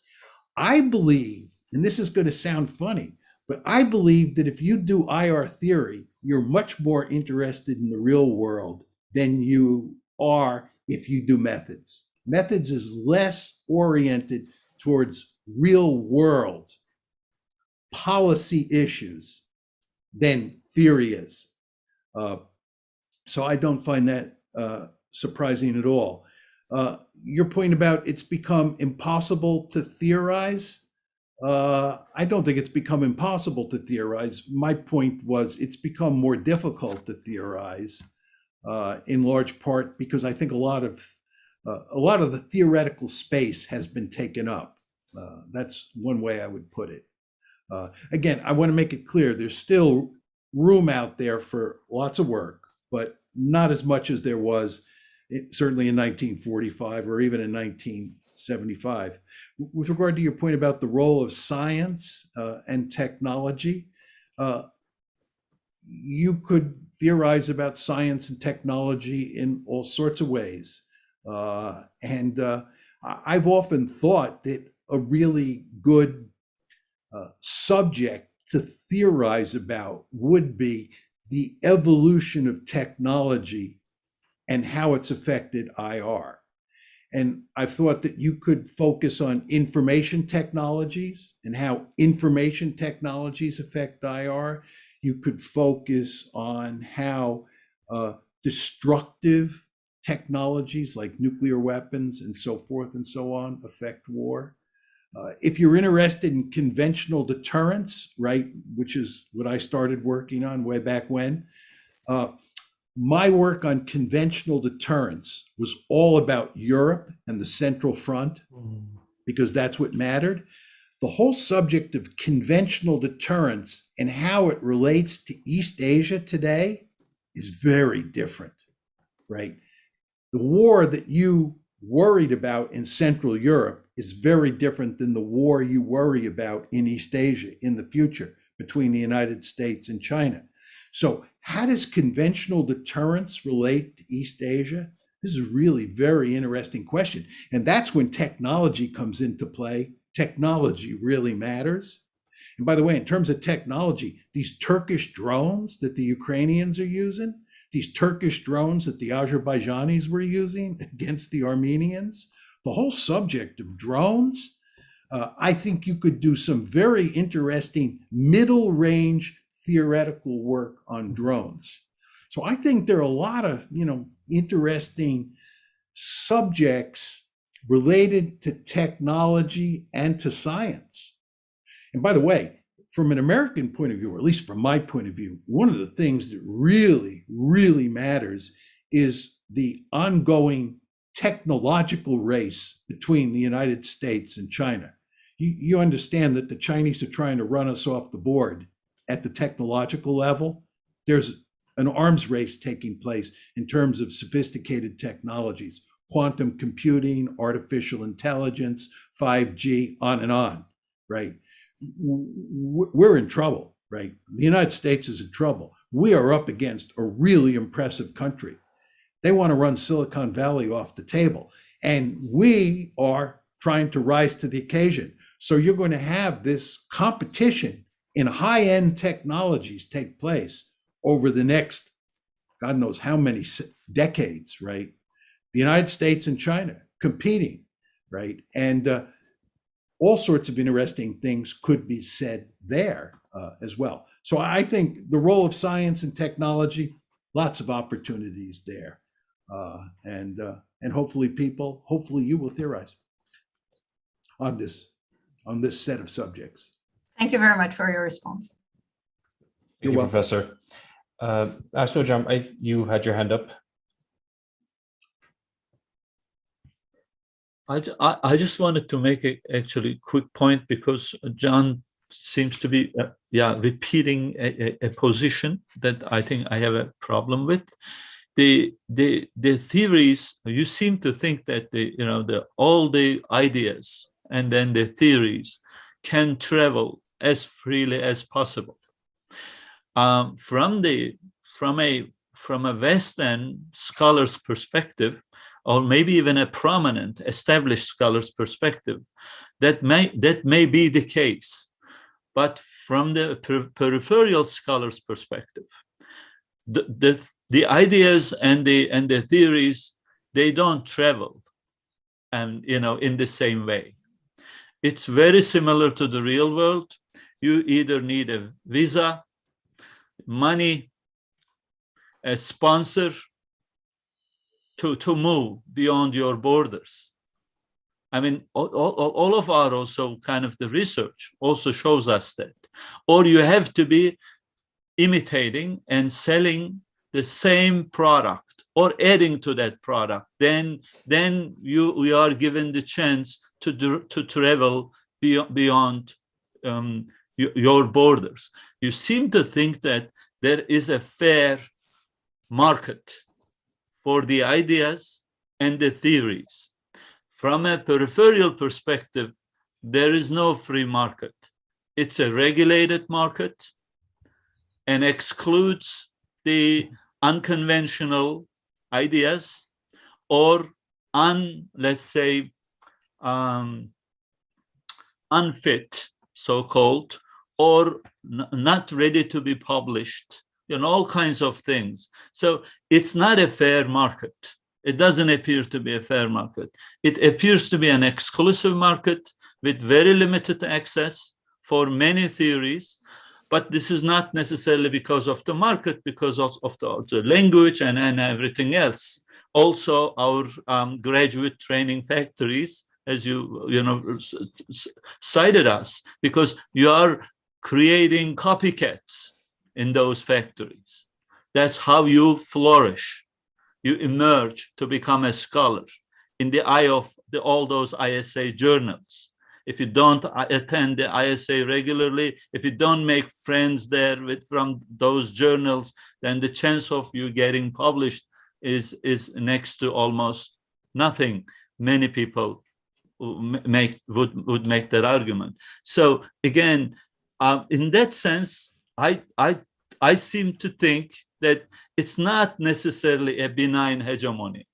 I believe, and this is going to sound funny, but I believe that if you do IR theory, you're much more interested in the real world than you are if you do methods. Methods is less oriented towards real world policy issues than theory is. So I don't find that surprising at all. Your point about it's become impossible to theorize, I don't think it's become impossible to theorize. My point was it's become more difficult to theorize in large part because I think a lot of the theoretical space has been taken up. That's one way I would put it. Again, I want to make it clear there's still room out there for lots of work, but not as much as there was certainly in 1945 or even in 1975. With regard to your point about the role of science and technology, you could theorize about science and technology in all sorts of ways. I've often thought that a really good subject to theorize about would be the evolution of technology and how it's affected IR. And I've thought that you could focus on information technologies and how information technologies affect IR. You could focus on how destructive technologies like nuclear weapons and so forth and so on affect war. If you're interested in conventional deterrence, right, which is what I started working on way back when, my work on conventional deterrence was all about Europe and the Central Front, because that's what mattered. The whole subject of conventional deterrence and how it relates to East Asia today is very different, right? The war that you worried about in Central Europe is very different than the war you worry about in East Asia in the future between the United States and China. So how does conventional deterrence relate to East Asia? This is a really very interesting question. And that's when technology comes into play. Technology really matters. And by the way, in terms of technology, these Turkish drones that the Ukrainians are using, these Turkish drones that the Azerbaijanis were using against the Armenians, the whole subject of drones, I think you could do some very interesting middle range theoretical work on drones. So I think there are a lot of, interesting subjects related to technology and to science. And by the way, from an American point of view, or at least from my point of view, one of the things that really, really matters is the ongoing technological race between the United States and China. You understand that the Chinese are trying to run us off the board at the technological level. There's an arms race taking place in terms of sophisticated technologies, quantum computing, artificial intelligence, 5G, on and on, right? We're in trouble, right? The United States is in trouble. We are up against a really impressive country. They want to run Silicon Valley off the table, and we are trying to rise to the occasion. So you're going to have this competition in high-end technologies take place over the next, God knows how many decades, right? The United States and China competing, right? And all sorts of interesting things could be said there as well. So I think the role of science and technology, lots of opportunities there. And hopefully you will theorize on this set of subjects. Thank you very much for your response. Thank you, welcome. Professor. Ashojam, you had your hand up. I just wanted to make a actually quick point, because John seems to be repeating a position that I think I have a problem with. The theories, you seem to think that all the ideas and then the theories can travel as freely as possible. From a Western scholar's perspective, or maybe even a prominent established scholar's perspective, that may be the case. But from the peripheral scholar's perspective, the ideas and the theories, they don't travel in the same way. It's very similar to the real world. You either need a visa, money, a sponsor to move beyond your borders. I mean, all of our also kind of the research also shows us that. Or you have to be imitating and selling the same product or adding to that product. Then we are given the chance to travel beyond your borders. You seem to think that there is a fair market for the ideas and the theories. From a peripheral perspective, there is no free market. It's a regulated market and excludes the unconventional ideas or let's say, unfit, so-called, or not ready to be published, all kinds of things. So it's not a fair market. It doesn't appear to be a fair market. It appears to be an exclusive market with very limited access for many theories. But this is not necessarily because of the market, because of the language and everything else. Also, our graduate training factories, as you cited us, because you are creating copycats in those factories. That's how you flourish. You emerge to become a scholar in the eye of all those ISA journals. If you don't attend the ISA regularly, if you don't make friends there from those journals, then the chance of you getting published is next to almost nothing. Many people would make that argument. So again, in that sense, I seem to think that it's not necessarily a benign hegemony.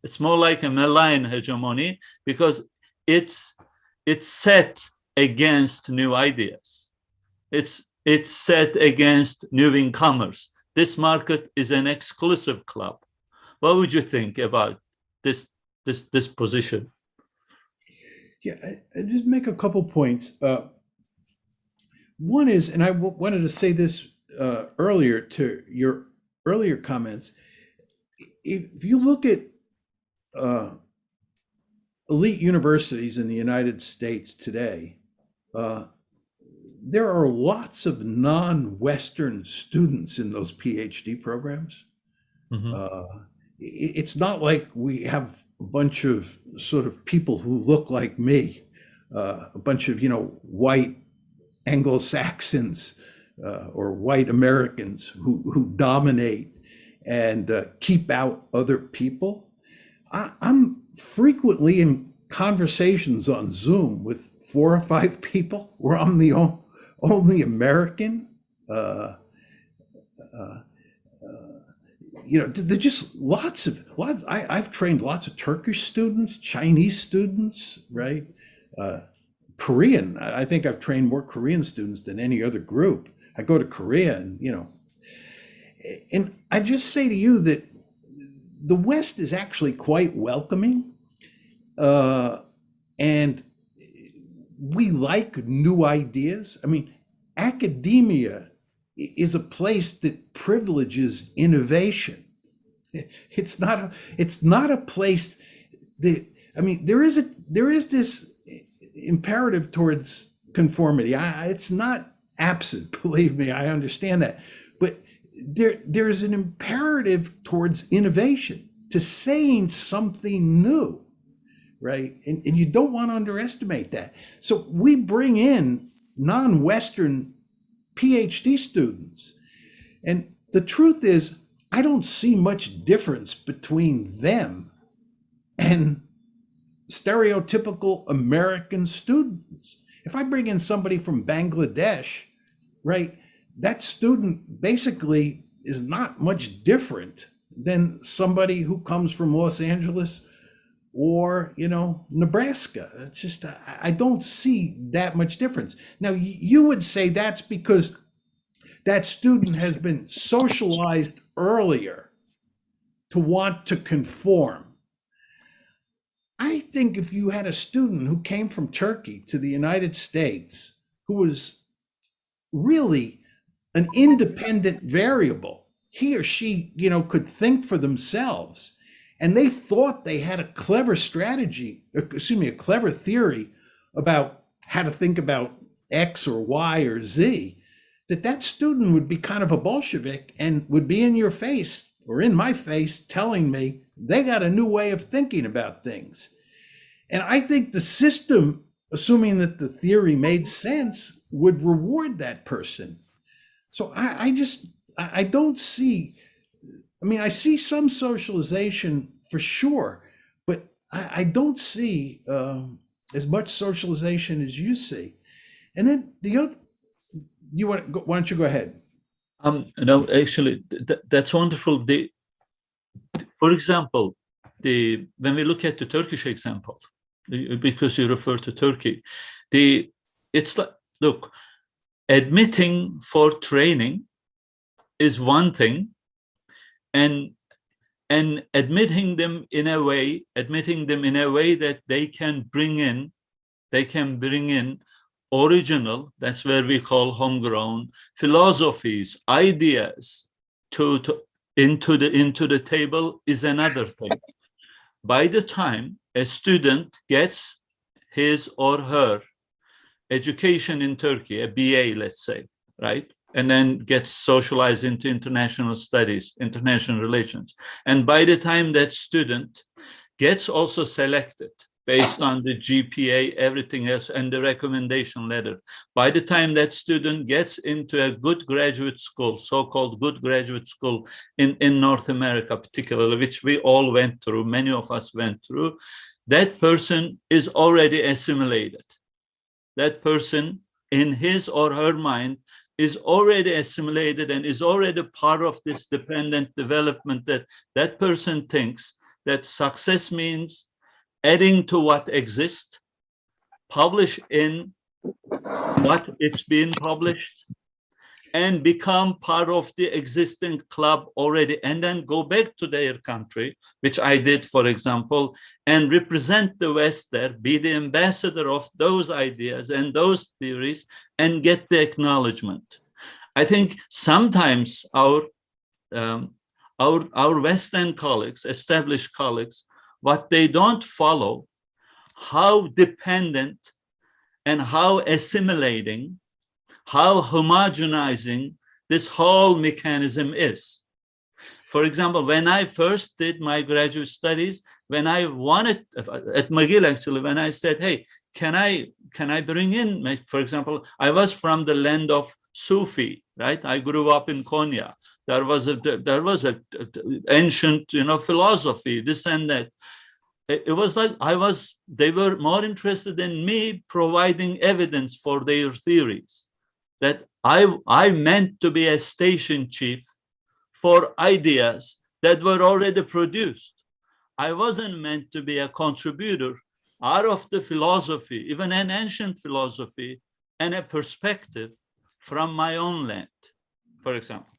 It's more like a malign hegemony, because it's set against new ideas. It's set against new incomers. This market is an exclusive club. What would you think about this position? Yeah, I just make a couple points. One is, and I wanted to say this earlier to your earlier comments, if you look at elite universities in the United States today, there are lots of non-Western students in those PhD programs. It's not like we have a bunch of sort of people who look like me, a bunch of, white Anglo-Saxons or white Americans who dominate and keep out other people. I'm frequently in conversations on Zoom with 4 or 5 people where I'm the only American. There's just lots. I've trained lots of Turkish students, Chinese students, right? Korean. I think I've trained more Korean students than any other group. I go to Korea and I just say to you that the West is actually quite welcoming, and we like new ideas. I mean, academia is a place that privileges innovation. It's not a place that, I mean, there is this imperative towards conformity. It's not absent, believe me, I understand that. But there is an imperative towards innovation, to saying something new, right? And you don't want to underestimate that. So we bring in non-Western PhD students. And the truth is, I don't see much difference between them and stereotypical American students. If I bring in somebody from Bangladesh, right, that student basically is not much different than somebody who comes from Los Angeles or, Nebraska. It's just, I don't see that much difference. Now, you would say that's because that student has been socialized earlier to want to conform. I think if you had a student who came from Turkey to the United States, who was really an independent variable, he or she, could think for themselves, and they thought they had a clever a clever theory about how to think about X or Y or Z, that student would be kind of a Bolshevik and would be in your face or in my face telling me they got a new way of thinking about things. And I think the system, assuming that the theory made sense, would reward that person. So I don't see, I see some socialization for sure, but I don't see as much socialization as you see. And then the other, why don't you go ahead? No, actually, that's wonderful. For example, when we look at the Turkish example, because you refer to Turkey, it's like, look, admitting for training is one thing, and admitting them in a way that they can bring in original, that's where we call homegrown philosophies, ideas into the table is another thing. By the time a student gets his or her education in Turkey, a BA, let's say, right? And then gets socialized into international studies, international relations. And by the time that student gets also selected based on the GPA, everything else, and the recommendation letter, by the time that student gets into a good graduate school, so-called good graduate school in North America particularly, which we all went through, many of us went through, that person is already assimilated. That person, in his or her mind, is already assimilated and is already part of this dependent development, that person thinks that success means adding to what exists, publish in what it's being published, and become part of the existing club already, and then go back to their country, which I did, for example, and represent the West there, be the ambassador of those ideas and those theories, and get the acknowledgement. I think sometimes our Western colleagues, established colleagues, what they don't follow, how dependent and how assimilating, how homogenizing this whole mechanism is. For example, when I first did my graduate studies, when I wanted, at McGill actually, when I said, hey, can I bring in, for example, I was from the land of Sufi, right? I grew up in Konya. There was a ancient, philosophy, this and that. It was like they were more interested in me providing evidence for their theories, that I meant to be a station chief for ideas that were already produced. I wasn't meant to be a contributor out of the philosophy, even an ancient philosophy, and a perspective from my own land, for example.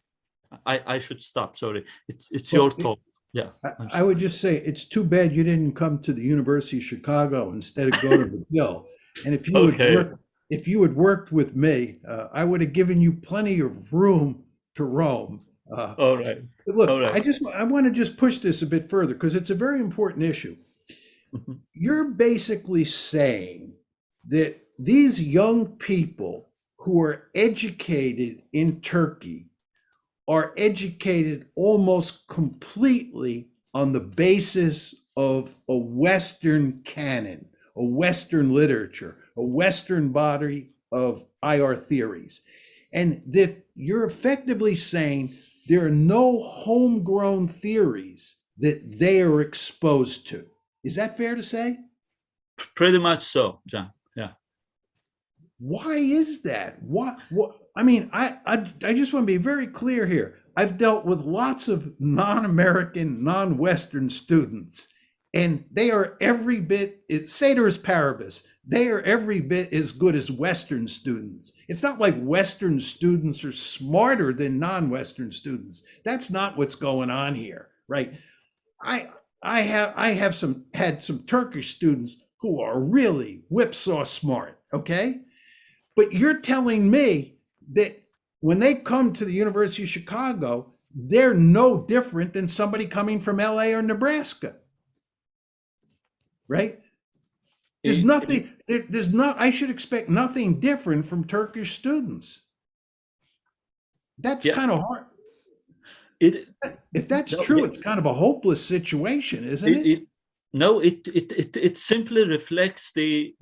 I should stop, sorry. It's your talk. Yeah. I would just say, it's too bad you didn't come to the University of Chicago instead of go to McGill. And if you had worked with me, I would have given you plenty of room to roam. All right. But look, All right. I want to just push this a bit further because it's a very important issue. You're basically saying that these young people who are educated in Turkey are educated almost completely on the basis of a Western canon, a Western literature, a Western body of IR theories. And that you're effectively saying there are no homegrown theories that they are exposed to. Is that fair to say? Pretty much so, John. Yeah. Why is that? What? I mean, I just want to be very clear here. I've dealt with lots of non-American, non-Western students, and they are every bit, ceteris paribus, they are every bit as good as Western students. It's not like Western students are smarter than non-Western students. That's not what's going on here, right? I had some Turkish students who are really whipsaw smart, okay? But you're telling me that when they come to the University of Chicago, they're no different than somebody coming from LA or Nebraska, right? I should expect nothing different from Turkish students. That's kind of hard. If that's true, it's kind of a hopeless situation, isn't it? No, it simply reflects the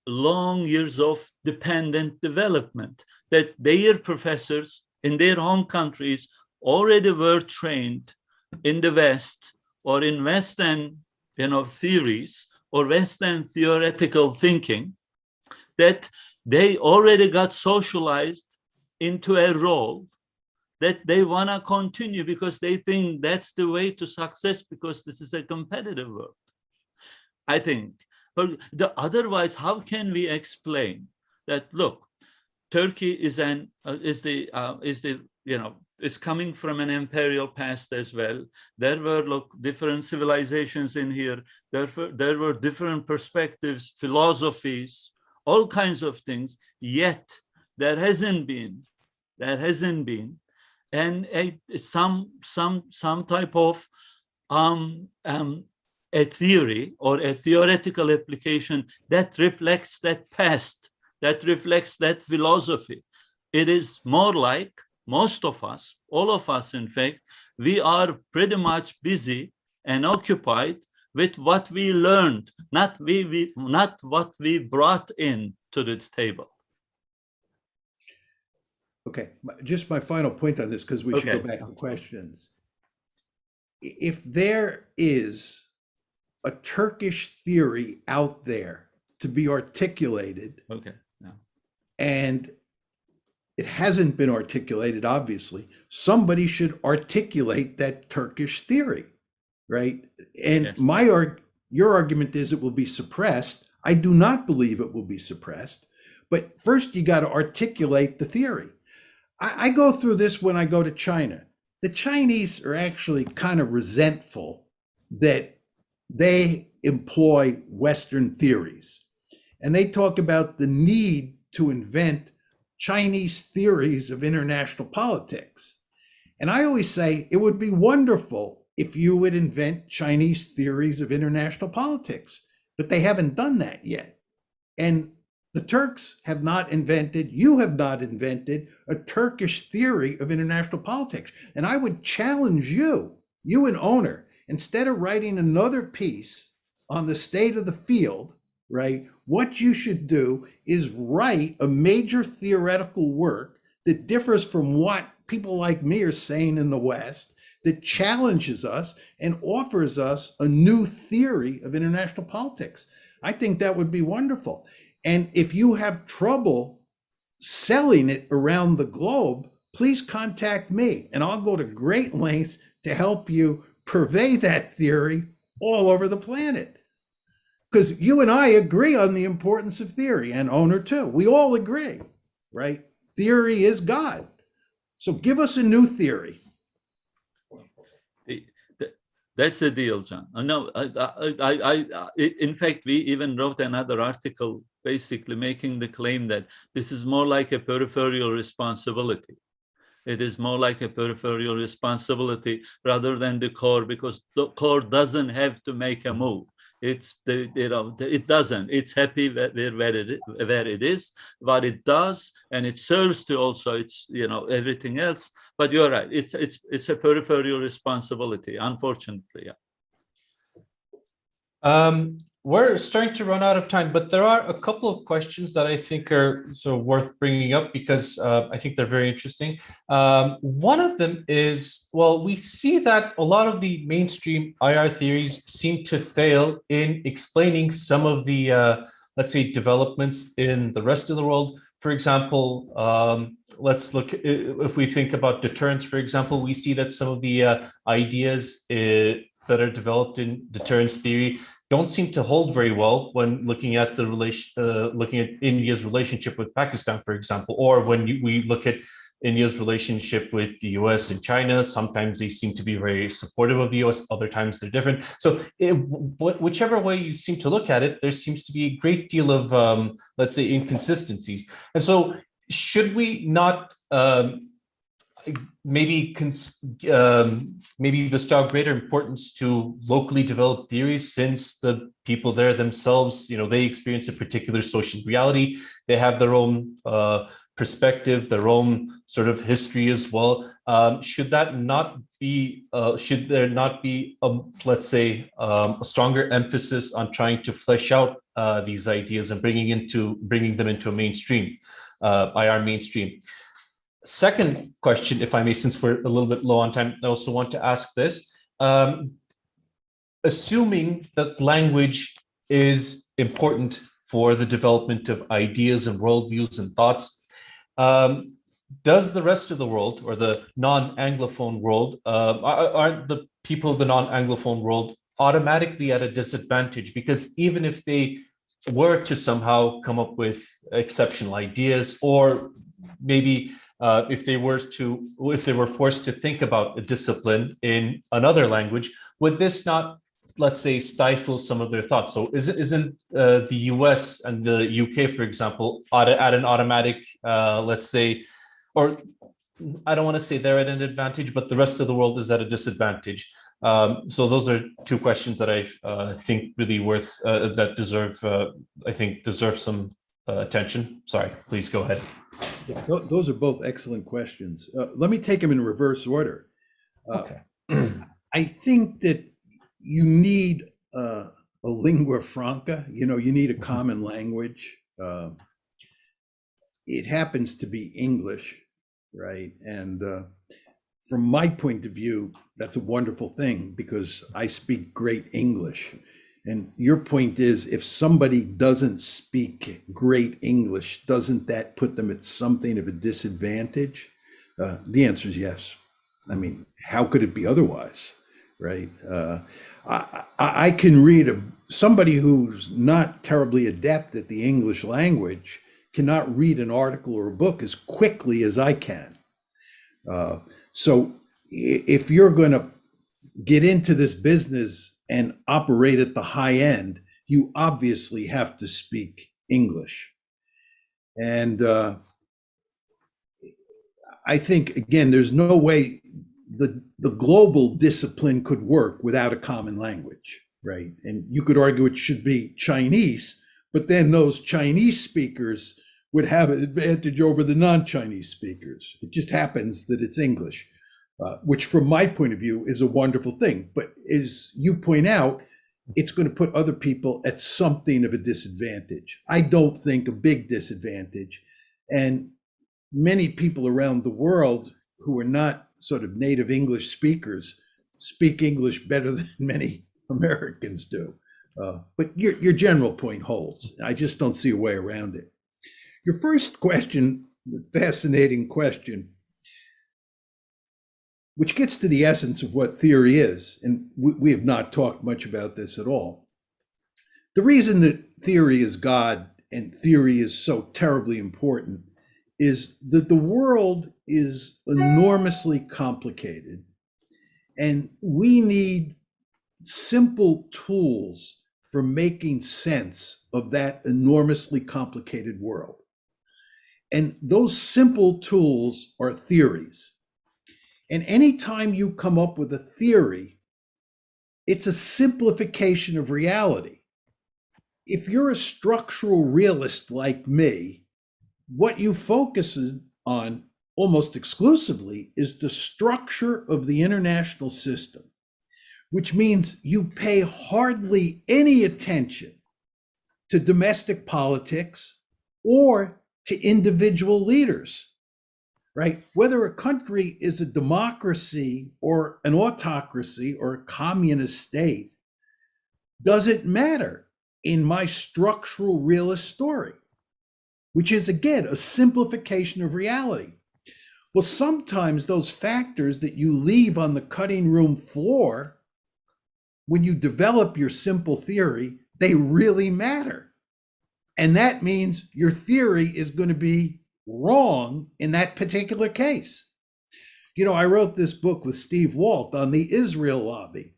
long years of dependent development, that their professors in their home countries already were trained in the West or in Western, theories or Western theoretical thinking, that they already got socialized into a role that they want to continue because they think that's the way to success, because this is a competitive world, I think. But otherwise, how can we explain that? Look, Turkey is coming from an imperial past as well. There were different civilizations in here. There were different perspectives, philosophies, all kinds of things. Yet there hasn't been, and some type of a theory or a theoretical application that reflects that past, that reflects that philosophy. It is more like most of us, all of us, in fact, we are pretty much busy and occupied with what we learned, not what we brought in to the table. Okay, just my final point on this, because we should go back to questions. If there is a Turkish theory out there to be articulated, and it hasn't been articulated, obviously, somebody should articulate that Turkish theory, right? And your argument is it will be suppressed. I do not believe it will be suppressed, but first you got to articulate the theory. I go through this when I go to China. The Chinese are actually kind of resentful that they employ Western theories. And they talk about the need to invent Chinese theories of international politics. And I always say it would be wonderful if you would invent Chinese theories of international politics, but they haven't done that yet. And the Turks have not invented, you have not invented a Turkish theory of international politics. And I would challenge you, you an owner, instead of writing another piece on the state of the field, right? What you should do is write a major theoretical work that differs from what people like me are saying in the West, that challenges us and offers us a new theory of international politics. I think that would be wonderful. And if you have trouble selling it around the globe, please contact me and I'll go to great lengths to help you purvey that theory all over the planet. Because you and I agree on the importance of theory, and owner too. We all agree, right? Theory is God. So give us a new theory. That's a deal, John. No, in fact, we even wrote another article basically making the claim that this is more like a peripheral responsibility. It is more like a peripheral responsibility rather than the core, because the core doesn't have to make a move. It's it doesn't. It's happy where it is, what it does, and it serves to also everything else. But you're right. It's a peripheral responsibility, unfortunately. Yeah. We're starting to run out of time, but there are a couple of questions that I think are so worth bringing up because I think they're very interesting. One of them is, well, we see that a lot of the mainstream IR theories seem to fail in explaining some of the, let's say, developments in the rest of the world. For example, let's look, if we think about deterrence, for example, we see that some of the ideas that are developed in deterrence theory don't seem to hold very well when looking at the looking at India's relationship with Pakistan, for example, or when we look at India's relationship with the US and China. Sometimes they seem to be very supportive of the US, other times they're different. So whichever way you seem to look at it, there seems to be a great deal of, let's say, inconsistencies. And so should we not maybe bestow greater importance to locally developed theories, since the people there themselves, they experience a particular social reality, they have their own perspective, their own sort of history as well. Should that not be, should there not be, let's say, a stronger emphasis on trying to flesh out these ideas and bringing them into a mainstream, IR mainstream? Second question, if I may, since we're a little bit low on time, I also want to ask this. Assuming that language is important for the development of ideas and worldviews and thoughts, does the rest of the world, or the non-Anglophone world, aren't the people of the non-Anglophone world automatically at a disadvantage? Because even if they were to somehow come up with exceptional ideas, or maybe if they were forced to think about a discipline in another language, would this not, let's say, stifle some of their thoughts? So isn't the US and the UK, for example, at an automatic, let's say, or I don't want to say they're at an advantage, but the rest of the world is at a disadvantage? So those are two questions that I think really worth, that deserve, I think deserve some attention. Sorry, please go ahead. Yeah, those are both excellent questions. Let me take them in reverse order. Okay. I think that you need a lingua franca. You need a common language. It happens to be English, right? And from my point of view, that's a wonderful thing because I speak great English. And your point is, if somebody doesn't speak great English, doesn't that put them at something of a disadvantage? The answer is yes. I mean, how could it be otherwise, right? I can read somebody who's not terribly adept at the English language cannot read an article or a book as quickly as I can. So if you're going to get into this business and operate at the high end, you obviously have to speak English. And I think, again, there's no way the global discipline could work without a common language, right? And you could argue it should be Chinese, but then those Chinese speakers would have an advantage over the non-Chinese speakers. It just happens that it's English, which from my point of view is a wonderful thing. But as you point out, it's going to put other people at something of a disadvantage. I don't think a big disadvantage. And many people around the world who are not sort of native English speakers speak English better than many Americans do. But your general point holds. I just don't see a way around it. Your first question, fascinating question, which gets to the essence of what theory is, and we have not talked much about this at all. The reason that theory is God and theory is so terribly important is that the world is enormously complicated, and we need simple tools for making sense of that enormously complicated world. And those simple tools are theories. And anytime you come up with a theory, it's a simplification of reality. If you're a structural realist like me, what you focus on almost exclusively is the structure of the international system, which means you pay hardly any attention to domestic politics or to individual leaders, right? Whether a country is a democracy or an autocracy or a communist state doesn't matter in my structural realist story, which is, again, a simplification of reality. Well, sometimes those factors that you leave on the cutting room floor when you develop your simple theory, they really matter. And that means your theory is going to be wrong in that particular case. You know, I wrote this book with Steve Walt on the Israel lobby.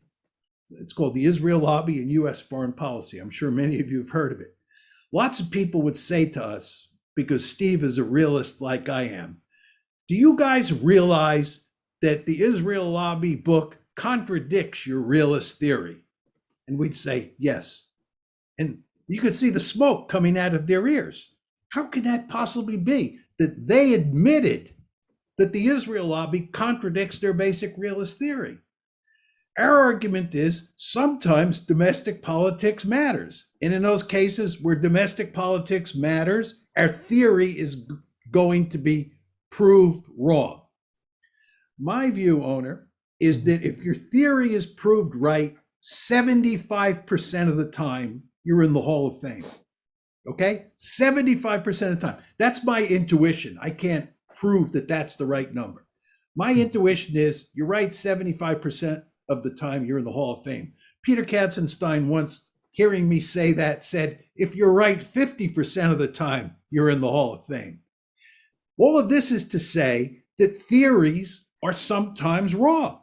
It's called The Israel Lobby in U.S. Foreign Policy. I'm sure many of you have heard of it. Lots of people would say to us, because Steve is a realist like I am, do you guys realize that the Israel Lobby book contradicts your realist theory? And we'd say, yes. And you could see the smoke coming out of their ears. How could that possibly be? That they admitted that the Israel Lobby contradicts their basic realist theory. Our argument is sometimes domestic politics matters. And in those cases where domestic politics matters, our theory is going to be proved wrong. My view, owner, is that if your theory is proved right, 75% of the time, you're in the Hall of Fame. Okay? 75% of the time. That's my intuition. I can't prove that that's the right number. My intuition is you're right 75% of the time, you're in the Hall of Fame. Peter Katzenstein once, hearing me say that, said, if you're right 50% of the time, you're in the Hall of Fame. All of this is to say that theories are sometimes wrong.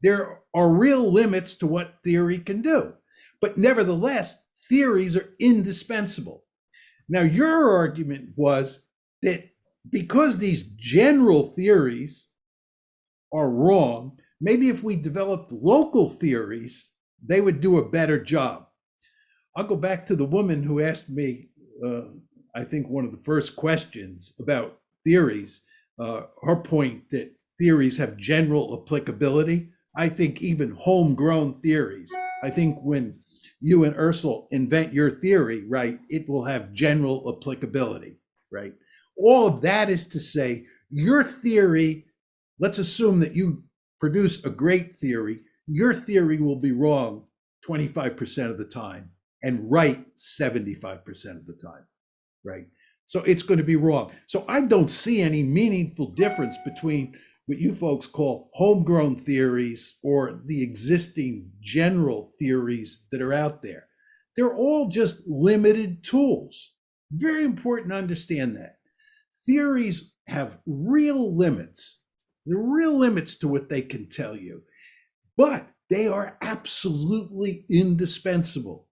There are real limits to what theory can do. But nevertheless, theories are indispensable. Now, your argument was that because these general theories are wrong, maybe if we developed local theories, they would do a better job. I'll go back to the woman who asked me, I think one of the first questions about theories, her point that theories have general applicability. I think even homegrown theories, I think when you and Ursula invent your theory, right, it will have general applicability, right? All of that is to say, your theory, let's assume that you produce a great theory, your theory will be wrong 25% of the time and right 75% of the time, right? So it's going to be wrong. So I don't see any meaningful difference between what you folks call homegrown theories or the existing general theories that are out there. They're all just limited tools. Very important to understand that. Theories have real limits. There are real limits to what they can tell you, but they are absolutely indispensable.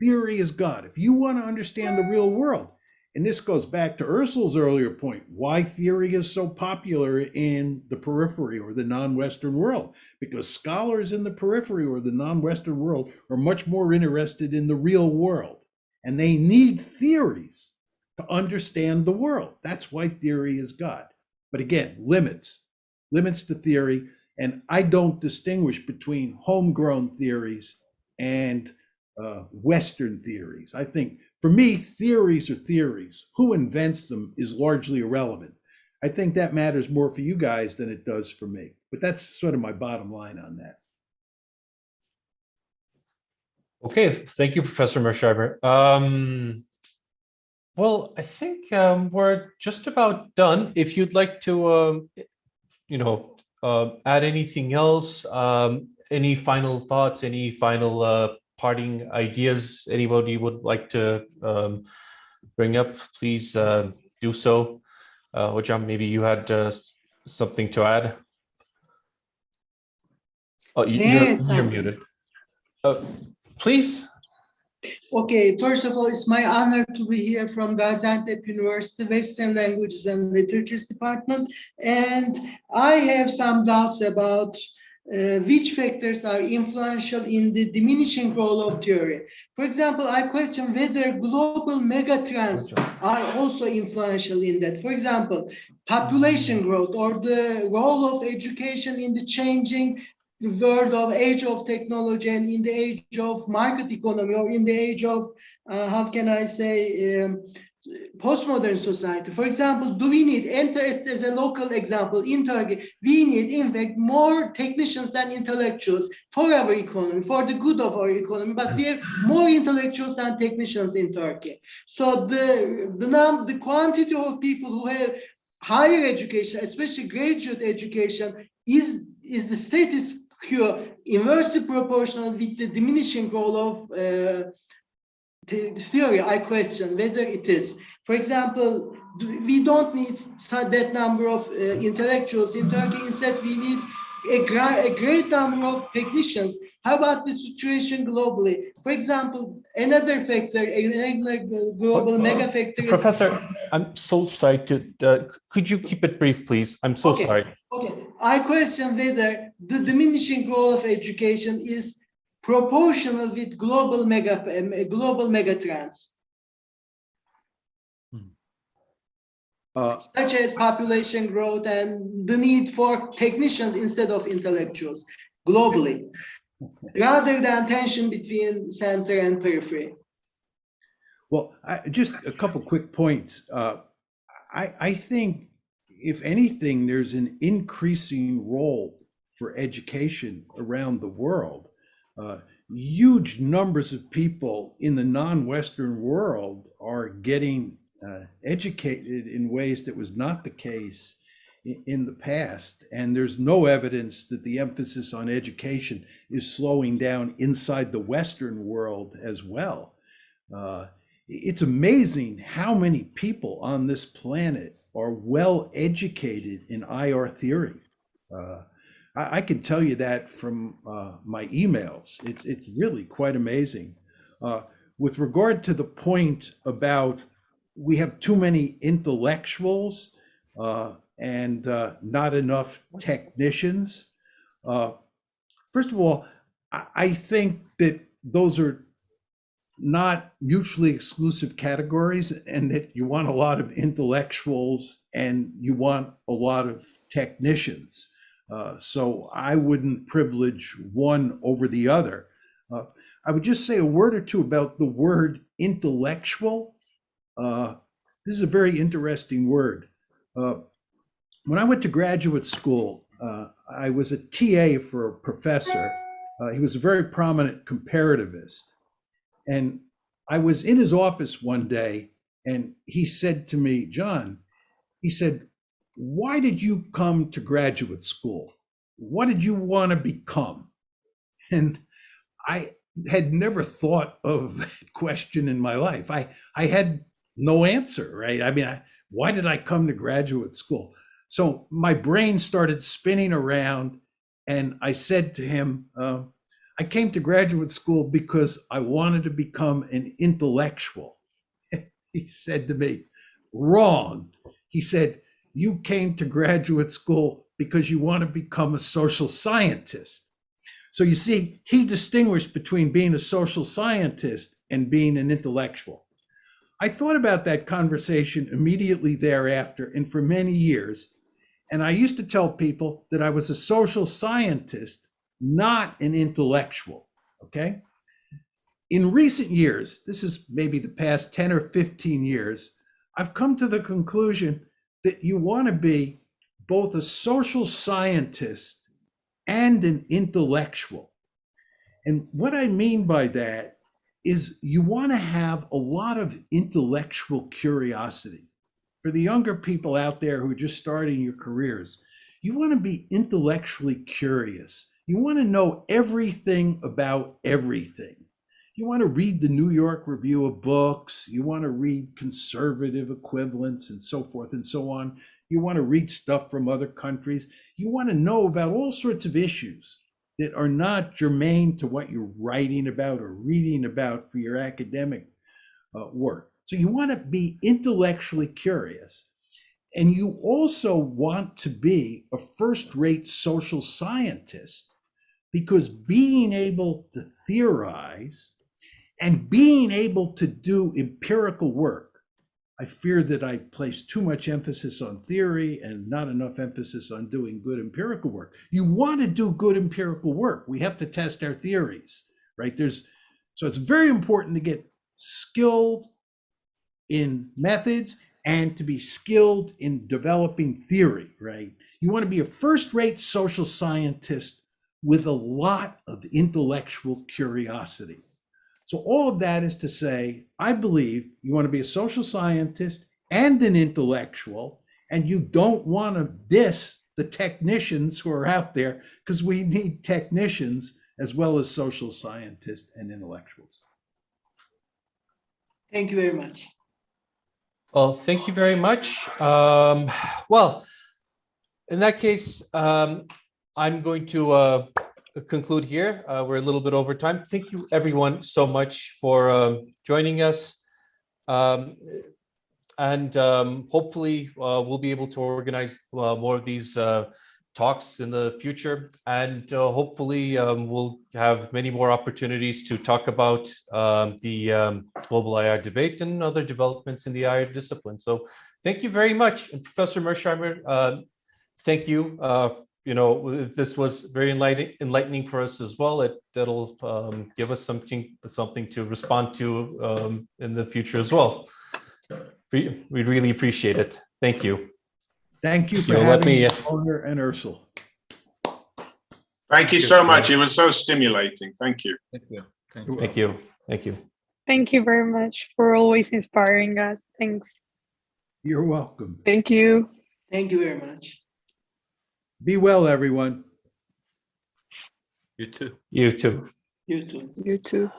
Theory is God. If you want to understand the real world, And this goes back to Ursul's earlier point, why theory is so popular in the periphery or the non-Western world, because scholars in the periphery or the non-Western world are much more interested in the real world, and they need theories to understand the world. That's why theory is God. But again, limits to theory. And I don't distinguish between homegrown theories and Western theories. I think for me, theories are theories. Who invents them is largely irrelevant. I think that matters more for you guys than it does for me. But that's sort of my bottom line on that. Okay, thank you, Professor Mearsheimer. Well, I think we're just about done. If you'd like to, add anything else, any final thoughts, any final parting ideas anybody would like to bring up, please do so. Hocam, maybe you had something to add. Oh, you're muted. Please. Okay, first of all, it's my honor to be here from Gaziantep University, Western Languages and Literatures Department. And I have some doubts about which factors are influential in the diminishing role of theory. For example, I question whether global megatrends are also influential in that. For example, population growth or the role of education in the changing the world of age of technology and in the age of market economy or in the age of, how can I say, postmodern society. For example, do we need, as a local example, in Turkey, we need, in fact, more technicians than intellectuals for our economy, for the good of our economy, but we have more intellectuals than technicians in Turkey. So the quantity of people who have higher education, especially graduate education, is the status quo inversely proportional with the diminishing role of theory. I question whether it is. For example, we don't need that number of intellectuals in Turkey. Instead, we need a great number of technicians. How about the situation globally? For example, another factor, another global mega factor is... Professor, I'm so sorry to, could you keep it brief, please? I'm so sorry. Okay, I question whether the diminishing role of education is proportional with global megatrends, such as population growth and the need for technicians instead of intellectuals globally, rather than tension between center and periphery. Well, just a couple quick points. I think, if anything, there's an increasing role for education around the world. Huge numbers of people in the non-Western world are getting educated in ways that was not the case in the past. And there's no evidence that the emphasis on education is slowing down inside the Western world as well. It's amazing how many people on this planet are well educated in IR theory. I can tell you that from my emails. It's really quite amazing. With regard to the point about we have too many intellectuals and not enough technicians. First of all, I think that those are not mutually exclusive categories, and that you want a lot of intellectuals and you want a lot of technicians. So I wouldn't privilege one over the other. I would just say a word or two about the word intellectual. This is a very interesting word. When I went to graduate school, I was a TA for a professor. He was a very prominent comparativist. And I was in his office one day, and he said to me, John, he said, why did you come to graduate school? What did you want to become? And I had never thought of that question in my life. I had no answer, right? I mean, why did I come to graduate school? So my brain started spinning around, and I said to him, I came to graduate school because I wanted to become an intellectual. he said to me, wrong. He said, you came to graduate school because you want to become a social scientist. So you see, he distinguished between being a social scientist and being an intellectual. I thought about that conversation immediately thereafter and for many years. And I used to tell people that I was a social scientist, not an intellectual, okay? In recent years, this is maybe the past 10 or 15 years, I've come to the conclusion that you want to be both a social scientist and an intellectual. And what I mean by that is you want to have a lot of intellectual curiosity. For the younger people out there who are just starting your careers, you want to be intellectually curious. You want to know everything about everything. You want to read the New York Review of Books. You want to read conservative equivalents and so forth and so on. You want to read stuff from other countries. You want to know about all sorts of issues that are not germane to what you're writing about or reading about for your academic work. So you want to be intellectually curious. And you also want to be a first-rate social scientist, because being able to theorize and being able to do empirical work, I fear that I place too much emphasis on theory and not enough emphasis on doing good empirical work. You want to do good empirical work. We have to test our theories, right? So it's very important to get skilled in methods and to be skilled in developing theory, right? You want to be a first-rate social scientist with a lot of intellectual curiosity. So all of that is to say, I believe you want to be a social scientist and an intellectual, and you don't want to diss the technicians who are out there, because we need technicians as well as social scientists and intellectuals. Thank you very much. Well, thank you very much. Well, in that case, I'm going to conclude here. We're a little bit over time. Thank you, everyone, so much for joining us. Hopefully, we'll be able to organize more of these talks in the future. And hopefully, we'll have many more opportunities to talk about the global IR debate and other developments in the IR discipline. So thank you very much. And Professor Mearsheimer, thank you. This was very enlightening for us as well. That'll give us something to respond to in the future as well. We really appreciate it. Thank you. Thank you for having me, Owner and Ursula. Thank you so much. It was so stimulating. Thank you. Thank you. Thank you. Thank you. Thank you very much for always inspiring us. Thanks. You're welcome. Thank you. Thank you very much. Be well, everyone. You too. You too. You too. You too.